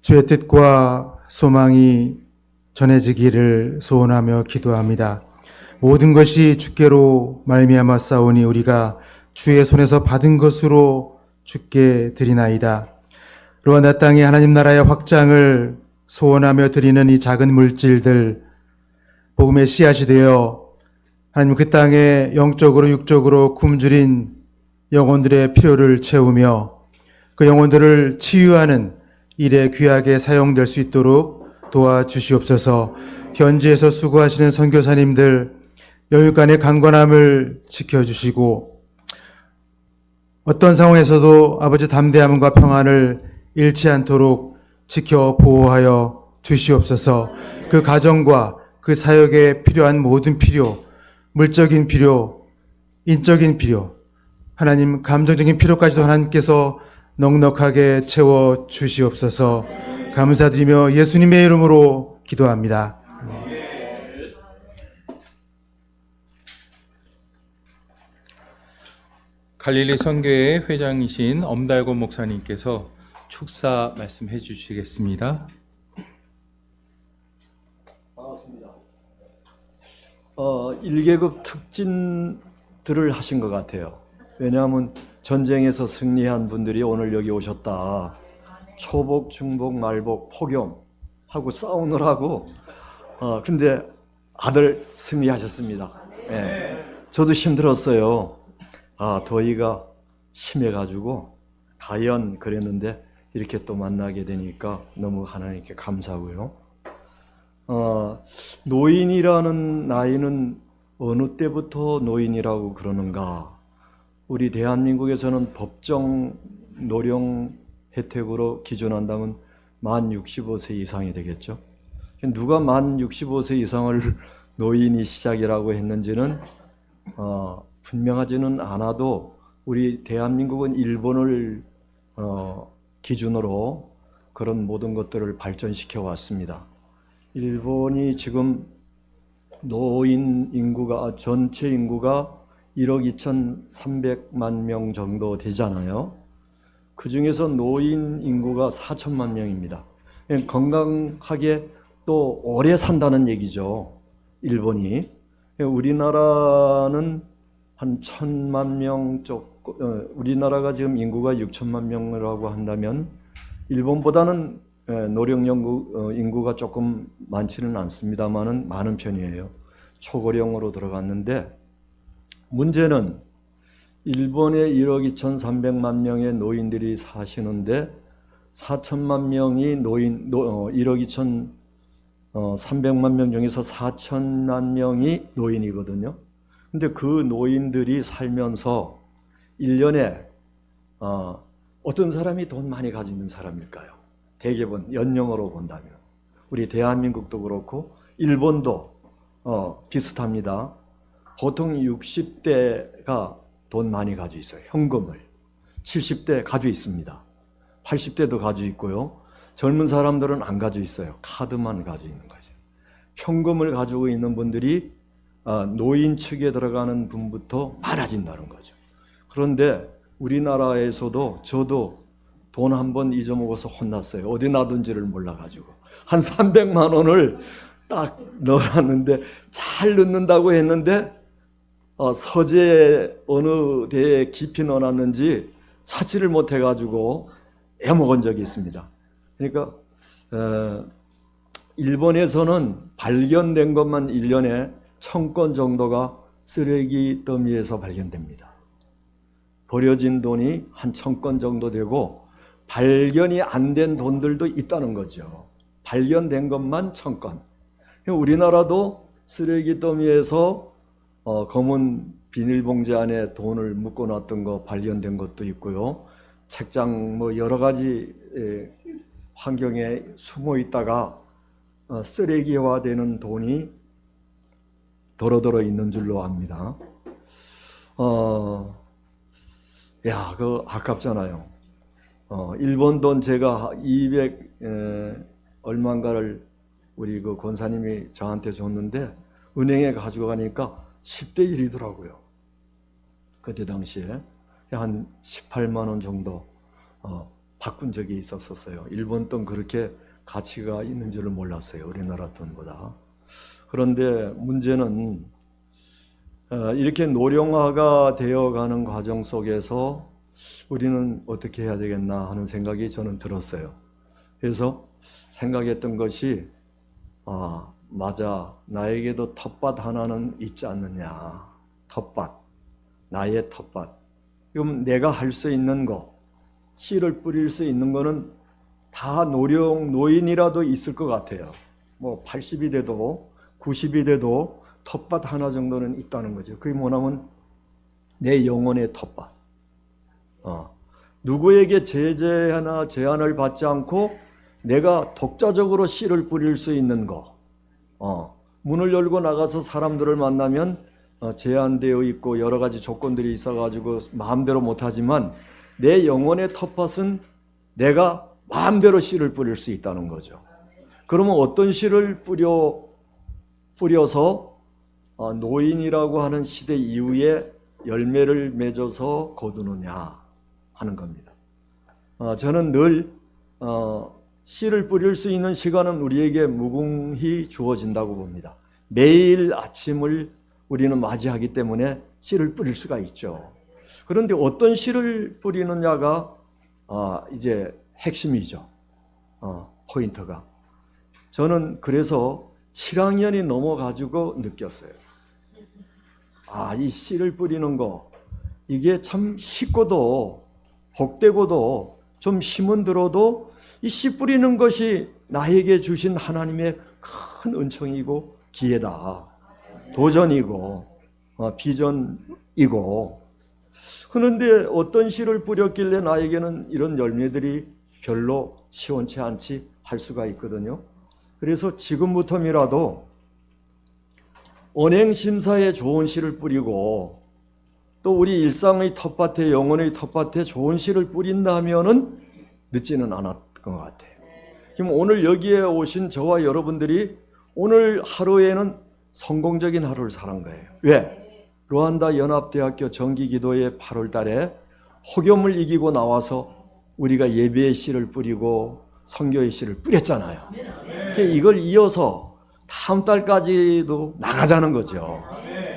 주의 뜻과 소망이 전해지기를 소원하며 기도합니다. 모든 것이 주께로 말미암아 싸우니 우리가 주의 손에서 받은 것으로 주께 드리나이다. 루안다 땅에 하나님 나라의 확장을 소원하며 드리는 이 작은 물질들, 복음의 씨앗이 되어 하나님 그 땅에 영적으로 육적으로 굶주린 영혼들의 필요를 채우며 그 영혼들을 치유하는 일에 귀하게 사용될 수 있도록 도와주시옵소서. 현지에서 수고하시는 선교사님들 영육간의 강건함을 지켜주시고 어떤 상황에서도 아버지 담대함과 평안을 잃지 않도록 지켜 보호하여 주시옵소서. 그 가정과 그 사역에 필요한 모든 필요, 물적인 필요, 인적인 필요, 하나님 감정적인 필요까지도 하나님께서 넉넉하게 채워 주시옵소서. 감사드리며 예수님의 이름으로 기도합니다. 갈릴리 선교회 회장이신 엄달곤 목사님께서 축사 말씀해 주시겠습니다. 반갑습니다. 1계급 특진들을 하신 것 같아요. 왜냐하면 전쟁에서 승리한 분들이 오늘 여기 오셨다. 초복, 중복, 말복, 폭염하고 싸우느라고 근데 아들 승리하셨습니다. 예. 저도 힘들었어요. 더위가 심해가지고 가연 그랬는데 이렇게 또 만나게 되니까 너무 하나님께 감사하고요. 노인이라는 나이는 어느 때부터 노인이라고 그러는가? 우리 대한민국에서는 법정 노령 혜택으로 기준한다면 만 65세 이상이 되겠죠. 누가 만 65세 이상을 노인이 시작이라고 했는지는 분명하지는 않아도 우리 대한민국은 일본을 기준으로 그런 모든 것들을 발전시켜 왔습니다. 일본이 지금 노인 인구가 전체 인구가 1억 2,300만 명 정도 되잖아요. 그 중에서 노인 인구가 4천만 명입니다. 건강하게 또 오래 산다는 얘기죠. 일본이. 우리나라는 한 1,000만 명 우리나라가 지금 인구가 6천만 명이라고 한다면 일본보다는 노령 인구가 조금 많지는 않습니다만은 많은 편이에요. 초고령으로 들어갔는데 문제는 일본에 1억 2,300만 명의 노인들이 사시는데 4천만 명이 1억 2,300만 명 중에서 4천만 명이 노인이거든요. 근데 그 노인들이 살면서 1년에 어떤 사람이 돈 많이 가지고 있는 사람일까요? 대개는 연령으로 본다면 우리 대한민국도 그렇고 일본도 비슷합니다. 보통 60대가 돈 많이 가지고 있어요. 현금을. 70대 가지고 있습니다. 80대도 가지고 있고요. 젊은 사람들은 안 가지고 있어요. 카드만 가지고 있는 거죠. 현금을 가지고 있는 분들이 노인 측에 들어가는 분부터 많아진다는 거죠. 그런데 우리나라에서도 저도 돈 한 번 잊어먹어서 혼났어요. 어디 놔둔지를 몰라가지고. 한 300만 원을 딱 넣어놨는데 잘 넣는다고 했는데 서재에 어느 데에 깊이 넣어놨는지 찾지를 못해가지고 애먹은 적이 있습니다. 그러니까 일본에서는 발견된 것만 1년에 1,000건 정도가 쓰레기 더미에서 발견됩니다. 버려진 돈이 한 1,000건 정도 되고 발견이 안 된 돈들도 있다는 거죠. 발견된 것만 1,000건. 우리나라도 쓰레기 더미에서 검은 비닐봉지 안에 돈을 묶어놨던 거 발견된 것도 있고요. 책장 여러 가지 환경에 숨어 있다가 쓰레기화되는 돈이 도로도로 있는 줄로 압니다. 그거 아깝잖아요. 일본 돈 제가 200 얼마인가를 우리 그 권사님이 저한테 줬는데 은행에 가지고 가니까 10대 1이더라고요. 그때 당시에 한 18만 원 정도 바꾼 적이 있었어요. 일본 돈 그렇게 가치가 있는 줄을 몰랐어요. 우리나라 돈보다. 그런데 문제는 이렇게 노령화가 되어가는 과정 속에서 우리는 어떻게 해야 되겠나 하는 생각이 저는 들었어요. 그래서 생각했던 것이 맞아, 나에게도 텃밭 하나는 있지 않느냐. 텃밭, 나의 텃밭. 그럼 내가 할 수 있는 거, 씨를 뿌릴 수 있는 거는 다 노인이라도 있을 것 같아요. 뭐 80이 돼도 90이 돼도 텃밭 하나 정도는 있다는 거죠. 그게 뭐냐면 내 영혼의 텃밭. 누구에게 제재나 제한을 받지 않고 내가 독자적으로 씨를 뿌릴 수 있는 거. 문을 열고 나가서 사람들을 만나면 제한되어 있고 여러 가지 조건들이 있어가지고 마음대로 못하지만 내 영혼의 텃밭은 내가 마음대로 씨를 뿌릴 수 있다는 거죠. 그러면 어떤 씨를 뿌려서 노인이라고 하는 시대 이후에 열매를 맺어서 거두느냐 하는 겁니다. 저는 늘 씨를 뿌릴 수 있는 시간은 우리에게 무궁히 주어진다고 봅니다. 매일 아침을 우리는 맞이하기 때문에 씨를 뿌릴 수가 있죠. 그런데 어떤 씨를 뿌리느냐가 이제 핵심이죠. 포인트가. 저는 그래서 7학년이 넘어가지고 느꼈어요. 이 씨를 뿌리는 거, 이게 참 쉽고도 복되고도 좀 힘은 들어도 이 씨 뿌리는 것이 나에게 주신 하나님의 큰 은총이고 기회다. 도전이고 비전이고. 그런데 어떤 씨를 뿌렸길래 나에게는 이런 열매들이 별로 시원치 않지 할 수가 있거든요. 그래서 지금부터라도 언행심사에 좋은 씨를 뿌리고 또 우리 일상의 텃밭에, 영혼의 텃밭에 좋은 씨를 뿌린다면은 늦지는 않았던 것 같아요. 그럼 오늘 여기에 오신 저와 여러분들이 오늘 하루에는 성공적인 하루를 사는 거예요. 왜? 루안다 연합대학교 정기기도회 8월 달에 혹염을 이기고 나와서 우리가 예배의 씨를 뿌리고 선교의 씨를 뿌렸잖아요. 이걸 이어서 다음 달까지도 나가자는 거죠.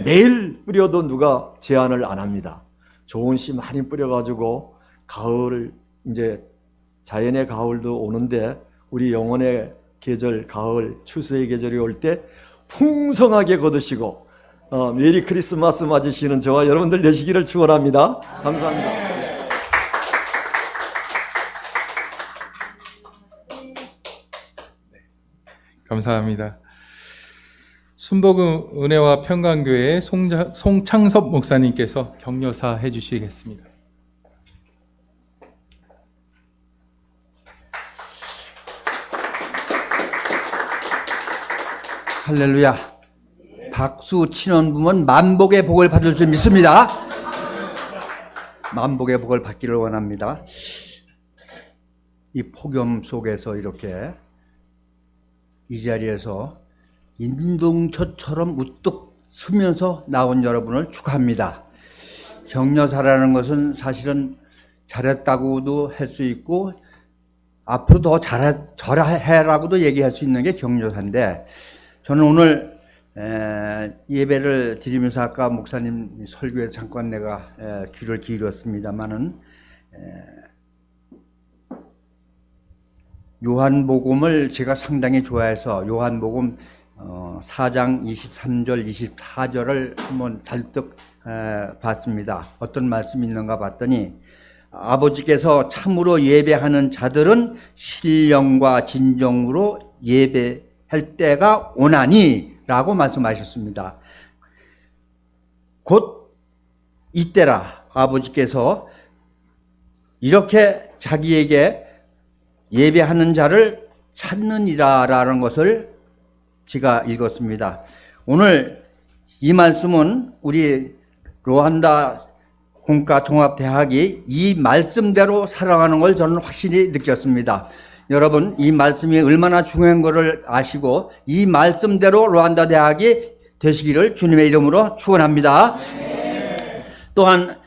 매일 뿌려도 누가 제한을 안 합니다. 좋은 씨 많이 뿌려가지고 가을, 이제 자연의 가을도 오는데 우리 영혼의 계절, 가을, 추수의 계절이 올 때 풍성하게 거두시고 메리 크리스마스 맞으시는 저와 여러분들 되시기를 축원합니다. 감사합니다. 감사합니다. 순복음 은혜와 평강교회 송창섭 목사님께서 격려사 해주시겠습니다. 할렐루야. 박수 치는 분은 만복의 복을 받을 줄 믿습니다. 만복의 복을 받기를 원합니다. 이 폭염 속에서 이렇게 이 자리에서 인동초처럼 우뚝 서면서 나온 여러분을 축하합니다. 격려사라는 것은 사실은 잘했다고도 할 수 있고 앞으로 더 잘해라고도 얘기할 수 있는 게 격려사인데, 저는 오늘 예배를 드리면서 아까 목사님 설교에 잠깐 내가 귀를 기울였습니다만은 요한복음을 제가 상당히 좋아해서 요한복음 4장 23절 24절을 한번 잔뜩 봤습니다. 어떤 말씀이 있는가 봤더니 아버지께서 참으로 예배하는 자들은 신령과 진정으로 예배할 때가 오나니 라고 말씀하셨습니다. 곧 이때라. 아버지께서 이렇게 자기에게 예배하는 자를 찾느니라라는 것을 제가 읽었습니다. 오늘 이 말씀은 우리 루안다 공과종합대학이 이 말씀대로 살아가는 걸 저는 확실히 느꼈습니다. 여러분, 이 말씀이 얼마나 중요한 것을 아시고 이 말씀대로 루안다 대학이 되시기를 주님의 이름으로 축원합니다. 또한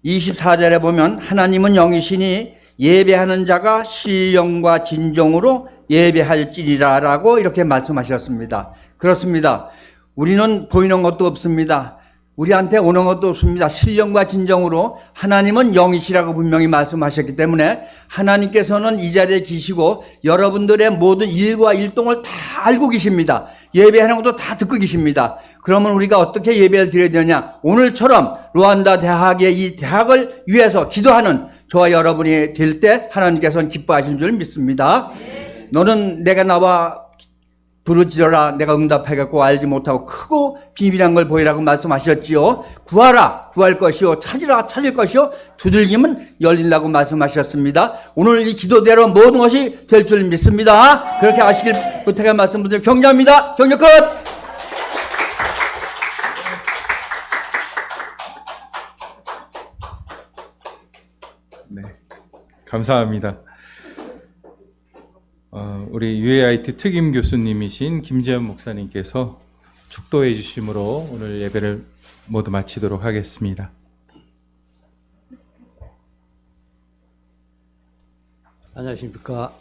24절에 보면 하나님은 영이시니 예배하는 자가 신령과 진정으로 예배할지니라 라고 이렇게 말씀하셨습니다. 그렇습니다. 우리는 보이는 것도 없습니다. 우리한테 오는 것도 없습니다. 신령과 진정으로 하나님은 영이시라고 분명히 말씀하셨기 때문에 하나님께서는 이 자리에 계시고 여러분들의 모든 일과 일동을 다 알고 계십니다. 예배하는 것도 다 듣고 계십니다. 그러면 우리가 어떻게 예배를 드려야 되냐? 오늘처럼 루안다 대학의 이 대학을 위해서 기도하는 저와 여러분이 될 때 하나님께서는 기뻐하신 줄 믿습니다. 너는 내가 나와 부르짖어라 내가 응답하겠고 알지 못하고 크고 비밀한 걸 보이라고 말씀하셨지요. 구하라 구할 것이요 찾으라 찾을 것이요 두들기면 열린다고 말씀하셨습니다. 오늘 이 기도대로 모든 것이 될 줄 믿습니다. 그렇게 하시길 부탁의 말씀분들 경례합니다. 경례 끝. 네, 감사합니다. 우리 UAIT 특임 교수님이신 김재현 목사님께서 축도해 주심으로 오늘 예배를 모두 마치도록 하겠습니다. 안녕하십니까.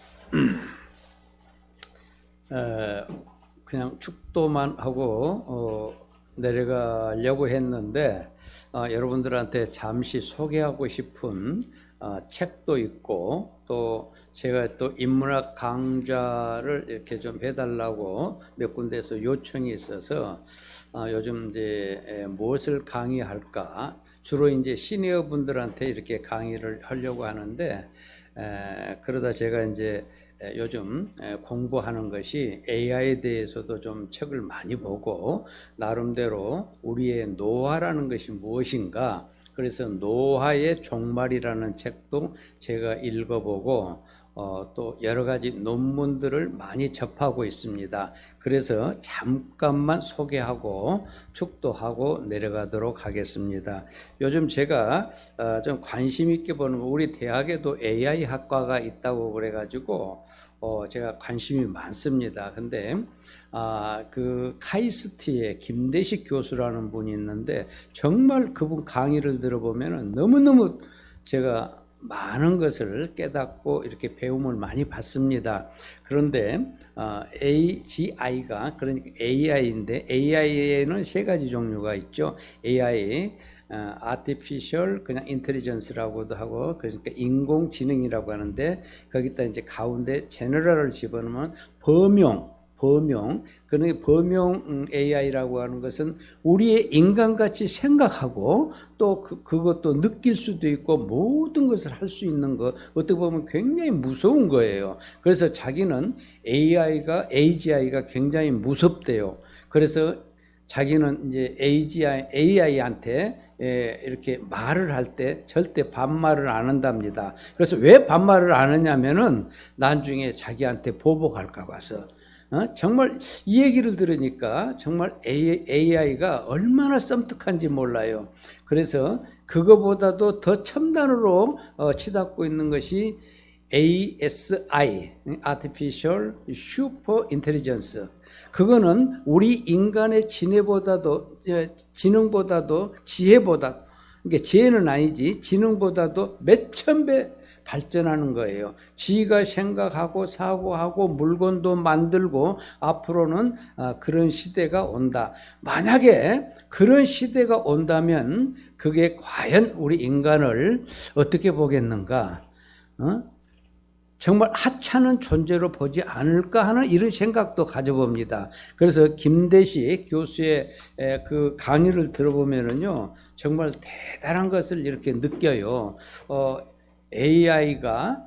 그냥 축도만 하고 내려가려고 했는데 여러분들한테 잠시 소개하고 싶은 책도 있고 또 제가 또 인문학 강좌를 이렇게 좀 해달라고 몇 군데에서 요청이 있어서 요즘 이제 무엇을 강의할까 주로 이제 시니어 분들한테 이렇게 강의를 하려고 하는데 그러다 제가 이제 요즘 공부하는 것이 AI에 대해서도 좀 책을 많이 보고 나름대로 우리의 노화라는 것이 무엇인가 그래서 노화의 종말이라는 책도 제가 읽어보고 또 여러 가지 논문들을 많이 접하고 있습니다. 그래서 잠깐만 소개하고 축도하고 내려가도록 하겠습니다. 요즘 제가 좀 관심 있게 보는 우리 대학에도 AI 학과가 있다고 그래가지고 제가 관심이 많습니다. 근데 그 카이스트의 김대식 교수라는 분이 있는데 정말 그분 강의를 들어보면 너무너무 제가 많은 것을 깨닫고 이렇게 배움을 많이 받습니다. 그런데 AGI가 그러니까 AI인데 AI에는 세 가지 종류가 있죠. AI Artificial 그냥 Intelligence라고도 하고 그러니까 인공지능이라고 하는데 거기다 이제 가운데 General을 집어넣으면 범용 그러니까 범용 AI라고 하는 것은 우리의 인간같이 생각하고 또 그것도 느낄 수도 있고 모든 것을 할 수 있는 것 어떻게 보면 굉장히 무서운 거예요. 그래서 자기는 AGI가 굉장히 무섭대요. 그래서 자기는 이제 AI한테 이렇게 말을 할 때 절대 반말을 안 한답니다. 그래서 왜 반말을 안 하냐면은 나중에 자기한테 보복할까 봐서. 정말 이 얘기를 들으니까 정말 AI가 얼마나 썸뜩한지 몰라요. 그래서 그거보다도 더 첨단으로 치닫고 있는 것이 ASI, Artificial Super Intelligence. 그거는 우리 인간의 지능보다도 지혜보다, 그러니까 지혜는 아니지, 지능보다도 몇천 배 발전하는 거예요. 지가 생각하고 사고하고 물건도 만들고 앞으로는 그런 시대가 온다. 만약에 그런 시대가 온다면 그게 과연 우리 인간을 어떻게 보겠는가? 정말 하찮은 존재로 보지 않을까 하는 이런 생각도 가져봅니다. 그래서 김대식 교수의 그 강의를 들어보면은요, 정말 대단한 것을 이렇게 느껴요. AI가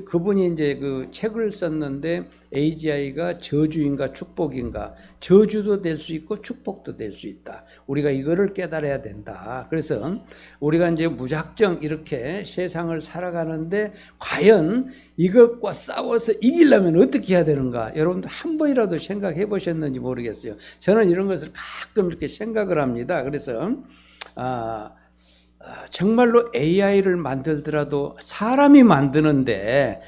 그분이 이제 그 책을 썼는데 AGI가 저주인가 축복인가? 저주도 될 수 있고 축복도 될 수 있다. 우리가 이거를 깨달아야 된다. 그래서 우리가 이제 무작정 이렇게 세상을 살아가는데 과연 이것과 싸워서 이기려면 어떻게 해야 되는가? 여러분들 한 번이라도 생각해 보셨는지 모르겠어요. 저는 이런 것을 가끔 이렇게 생각을 합니다. 그래서 정말로 AI를 만들더라도 사람이 만드는데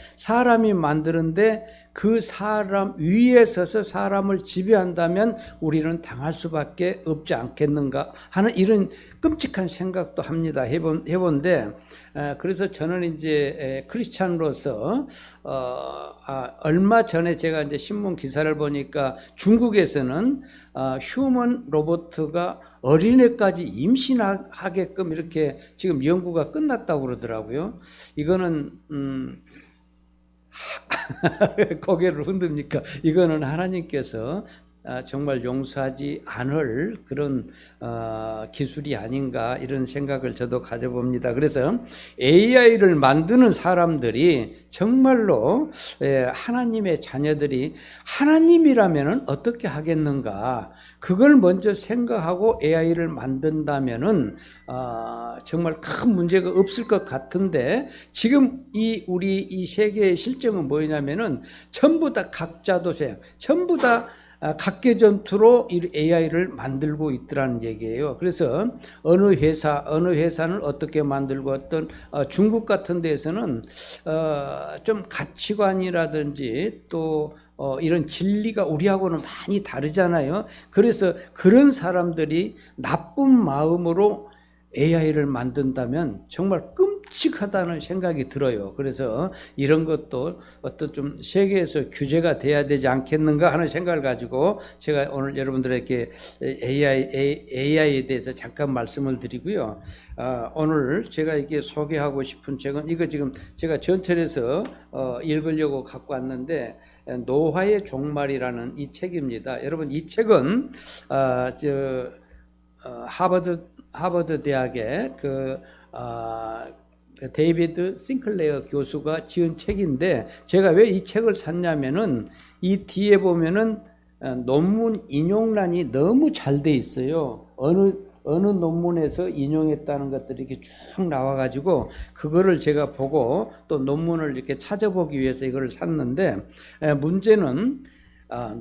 그 사람 위에 서서 사람을 지배한다면 우리는 당할 수밖에 없지 않겠는가 하는 이런 끔찍한 생각도 합니다. 해본데 그래서 저는 이제 크리스찬으로서 얼마 전에 제가 이제 신문 기사를 보니까 중국에서는 휴먼 로봇가 어린애까지 임신하게끔 이렇게 지금 연구가 끝났다고 그러더라고요. 이거는 고개를 흔듭니까? 이거는 하나님께서 정말 용서하지 않을 그런 기술이 아닌가 이런 생각을 저도 가져봅니다. 그래서 AI를 만드는 사람들이 정말로 하나님의 자녀들이 하나님이라면 어떻게 하겠는가 그걸 먼저 생각하고 AI를 만든다면은 정말 큰 문제가 없을 것 같은데 지금 우리 이 세계의 실정은 뭐냐면은 전부 다 각자도생 전부 다 각계 전투로 이 AI를 만들고 있더라는 얘기예요. 그래서 어느 회사는 어떻게 만들고 어떤 중국 같은 데에서는 좀 가치관이라든지 또 이런 진리가 우리하고는 많이 다르잖아요. 그래서 그런 사람들이 나쁜 마음으로 AI를 만든다면 정말 끔찍하다는 생각이 들어요. 그래서 이런 것도 어떤 좀 세계에서 규제가 돼야 되지 않겠는가 하는 생각을 가지고 제가 오늘 여러분들에게 AI에 대해서 잠깐 말씀을 드리고요. 오늘 제가 이게 소개하고 싶은 책은 이거 지금 제가 전철에서 읽으려고 갖고 왔는데 노화의 종말이라는 이 책입니다. 여러분 이 책은 하버드 대학의 데이비드 싱클레어 교수가 지은 책인데 제가 왜 이 책을 샀냐면은 이 뒤에 보면은 논문 인용란이 너무 잘 돼 있어요. 어느 논문에서 인용했다는 것들이 이렇게 쭉 나와가지고 그거를 제가 보고 또 논문을 이렇게 찾아보기 위해서 이거를 샀는데 문제는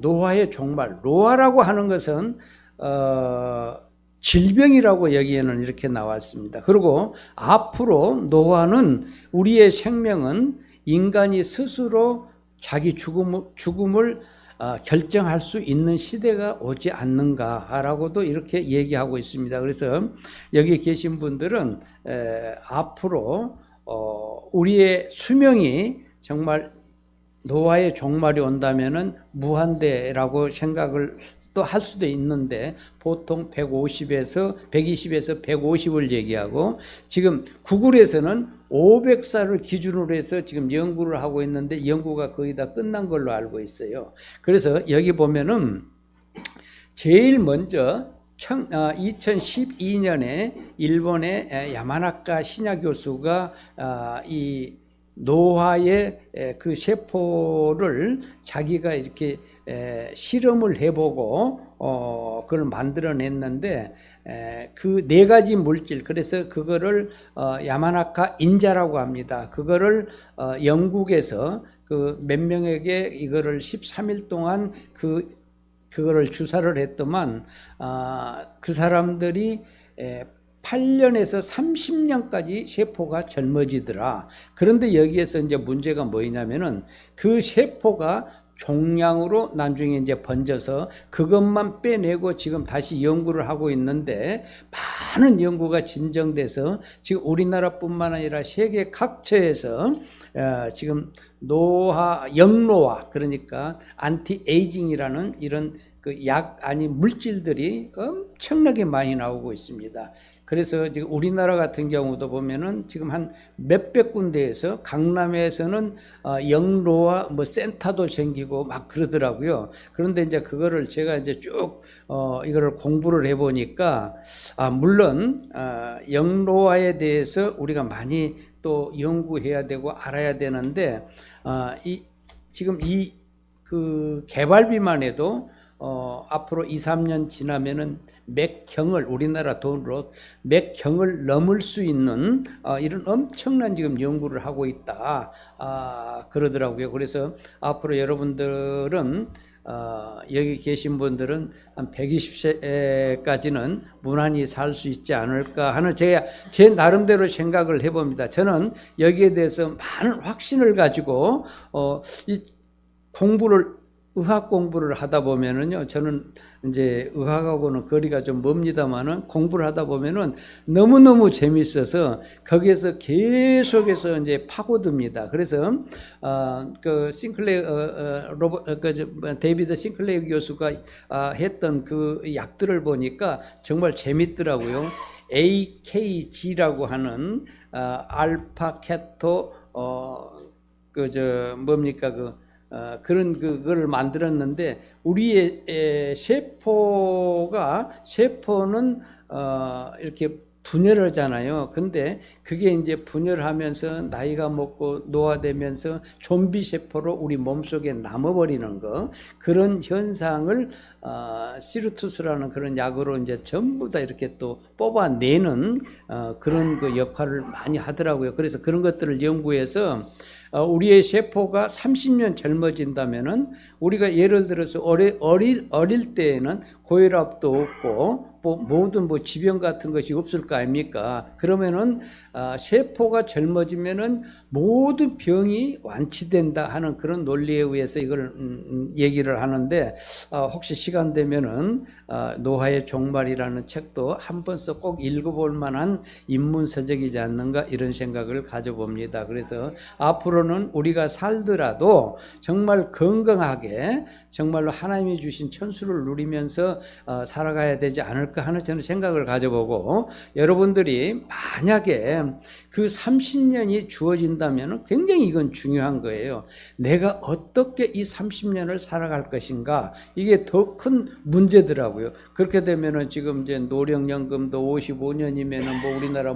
노화의 종말. 노화라고 하는 것은 질병이라고 여기에는 이렇게 나왔습니다. 그리고 앞으로 노화는 우리의 생명은 인간이 스스로 자기 죽음을 결정할 수 있는 시대가 오지 않는가라고도 이렇게 얘기하고 있습니다. 그래서 여기 계신 분들은 앞으로 우리의 수명이 정말 노화의 종말이 온다면은 무한대라고 생각을 또 할 수도 있는데 보통 120에서 150을 얘기하고 지금 구글에서는 500살을 기준으로 해서 지금 연구를 하고 있는데 연구가 거의 다 끝난 걸로 알고 있어요. 그래서 여기 보면은 제일 먼저 2012년에 일본의 야마나카 시냐 교수가 이 노화의 그 세포를 자기가 이렇게 실험을 해보고 그걸 만들어냈는데 그 네 가지 물질 그래서 그거를 야마나카 인자라고 합니다. 그거를 영국에서 그 몇 명에게 이거를 13일 동안 그거를 주사를 했더만 그 사람들이 8년에서 30년까지 세포가 젊어지더라. 그런데 여기에서 이제 문제가 뭐냐면은 그 세포가 종양으로 나중에 이제 번져서 그것만 빼내고 지금 다시 연구를 하고 있는데 많은 연구가 진정돼서 지금 우리나라뿐만 아니라 세계 각처에서 지금 영노화 그러니까 안티에이징이라는 이런 그 약 아닌 물질들이 엄청나게 많이 나오고 있습니다. 그래서 지금 우리나라 같은 경우도 보면은 지금 한 몇백 군데에서 강남에서는 영로와 뭐 센터도 생기고 막 그러더라고요. 그런데 이제 그거를 제가 이제 쭉 이거를 공부를 해보니까 물론 영로화에 대해서 우리가 많이 또 연구해야 되고 알아야 되는데 지금 그 개발비만 해도 앞으로 2, 3년 지나면은 맥경을 우리나라 돈으로 맥경을 넘을 수 있는 이런 엄청난 지금 연구를 하고 있다 그러더라고요. 그래서 앞으로 여러분들은 여기 계신 분들은 한 120세까지는 무난히 살 수 있지 않을까 하는 제 나름대로 생각을 해봅니다. 저는 여기에 대해서 많은 확신을 가지고 의학 공부를 하다 보면은요, 저는 이제 의학하고는 거리가 좀 멉니다만은 공부를 하다 보면은 너무너무 재밌어서 거기에서 계속해서 이제 파고듭니다. 그래서, 데이비드 싱클레어 교수가 했던 그 약들을 보니까 정말 재밌더라고요. AKG라고 하는, 알파 케토, 그런 그거를 만들었는데 우리의 세포는 이렇게 분열을 하잖아요. 근데 그게 이제 분열하면서 나이가 먹고 노화되면서 좀비 세포로 우리 몸속에 남아버리는 거, 그런 현상을 시루투스라는 그런 약으로 이제 전부 다 이렇게 또 뽑아내는 그런 그 역할을 많이 하더라고요. 그래서 그런 것들을 연구해서 우리의 세포가 30년 젊어진다면은 우리가 예를 들어서 어릴 때에는 고혈압도 없고 모든 지병 같은 것이 없을 거 아닙니까? 그러면은 세포가 젊어지면은 모든 병이 완치된다 하는 그런 논리에 의해서 이걸 얘기를 하는데, 혹시 시간 되면은 노화의 종말이라는 책도 한 번씩 꼭 읽어볼 만한 인문서적이지 않는가, 이런 생각을 가져봅니다. 그래서 앞으로는 우리가 살더라도 정말 건강하게 정말로 하나님이 주신 천수를 누리면서 살아가야 되지 않을까 하는 저는 생각을 가져보고, 여러분들이 만약에 그 30년이 주어진다면 굉장히 이건 중요한 거예요. 내가 어떻게 이 30년을 살아갈 것인가, 이게 더 큰 문제더라고요. 그렇게 되면은 지금 이제 노령연금도 55년이면은 우리나라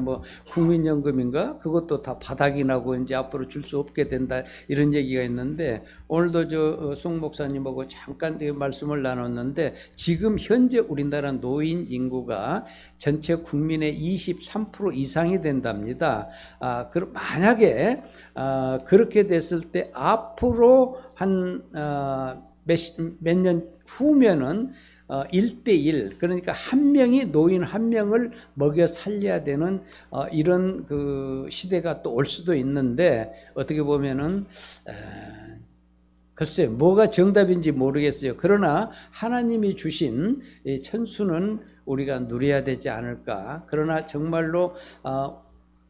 국민연금인가, 그것도 다 바닥이 나고 이제 앞으로 줄 수 없게 된다, 이런 얘기가 있는데, 오늘도 송 목사님하고 잠깐 말씀을 나눴는데, 지금 현재 우리나라 노인 인구가 전체 국민의 23% 이상이 된답니다. 그럼 만약에 그렇게 됐을 때 앞으로 한 몇 년 후면은 1대1, 그러니까 한 명이 노인 한 명을 먹여 살려야 되는 이런 그 시대가 또 올 수도 있는데, 어떻게 보면은 글쎄 뭐가 정답인지 모르겠어요. 그러나 하나님이 주신 이 천수는 우리가 누려야 되지 않을까. 그러나 정말로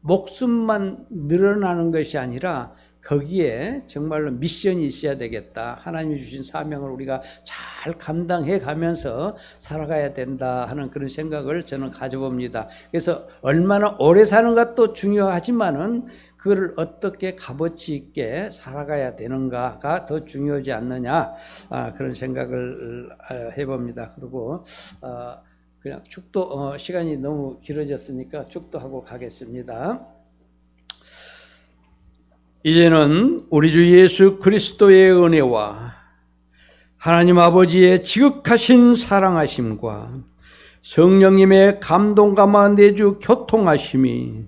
목숨만 늘어나는 것이 아니라 거기에 정말로 미션이 있어야 되겠다. 하나님이 주신 사명을 우리가 잘 감당해 가면서 살아가야 된다 하는 그런 생각을 저는 가져봅니다. 그래서 얼마나 오래 사는 것도 중요하지만은 그걸 어떻게 값어치 있게 살아가야 되는가가 더 중요하지 않느냐, 그런 생각을 해봅니다. 그리고 그냥 축도 시간이 너무 길어졌으니까 축도하고 가겠습니다. 이제는 우리 주 예수 그리스도의 은혜와 하나님 아버지의 지극하신 사랑하심과 성령님의 감동감화 내주 교통하심이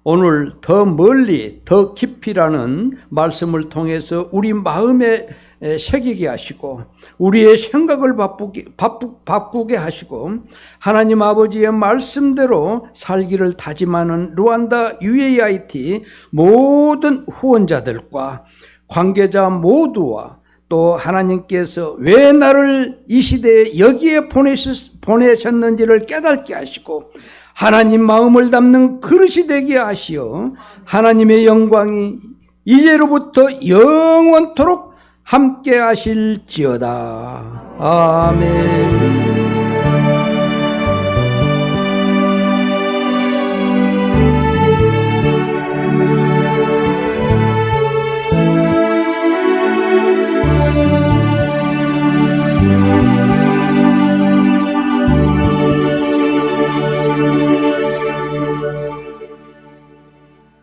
오늘 더 멀리 더 깊이라는 말씀을 통해서 우리 마음에 새기게 하시고 우리의 생각을 바꾸게 하시고 하나님 아버지의 말씀대로 살기를 다짐하는 루안다 UAIT 모든 후원자들과 관계자 모두와 또 하나님께서 왜 나를 이 시대에 여기에 보내셨는지를 깨닫게 하시고 하나님 마음을 담는 그릇이 되게 하시어 하나님의 영광이 이제로부터 영원토록 함께 하실지어다. 아멘.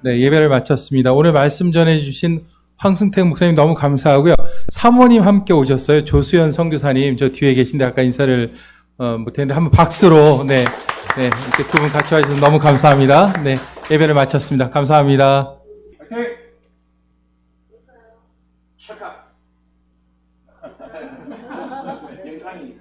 네, 예배를 마쳤습니다. 오늘 말씀 전해주신 황승택 목사님 너무 감사하고요. 사모님 함께 오셨어요. 조수연 선교사님 저 뒤에 계신데 아까 인사를 못했는데 한번 박수로 네, 이렇게 두 분 같이 와주셔서 너무 감사합니다. 네, 예배를 마쳤습니다. 감사합니다. 영상이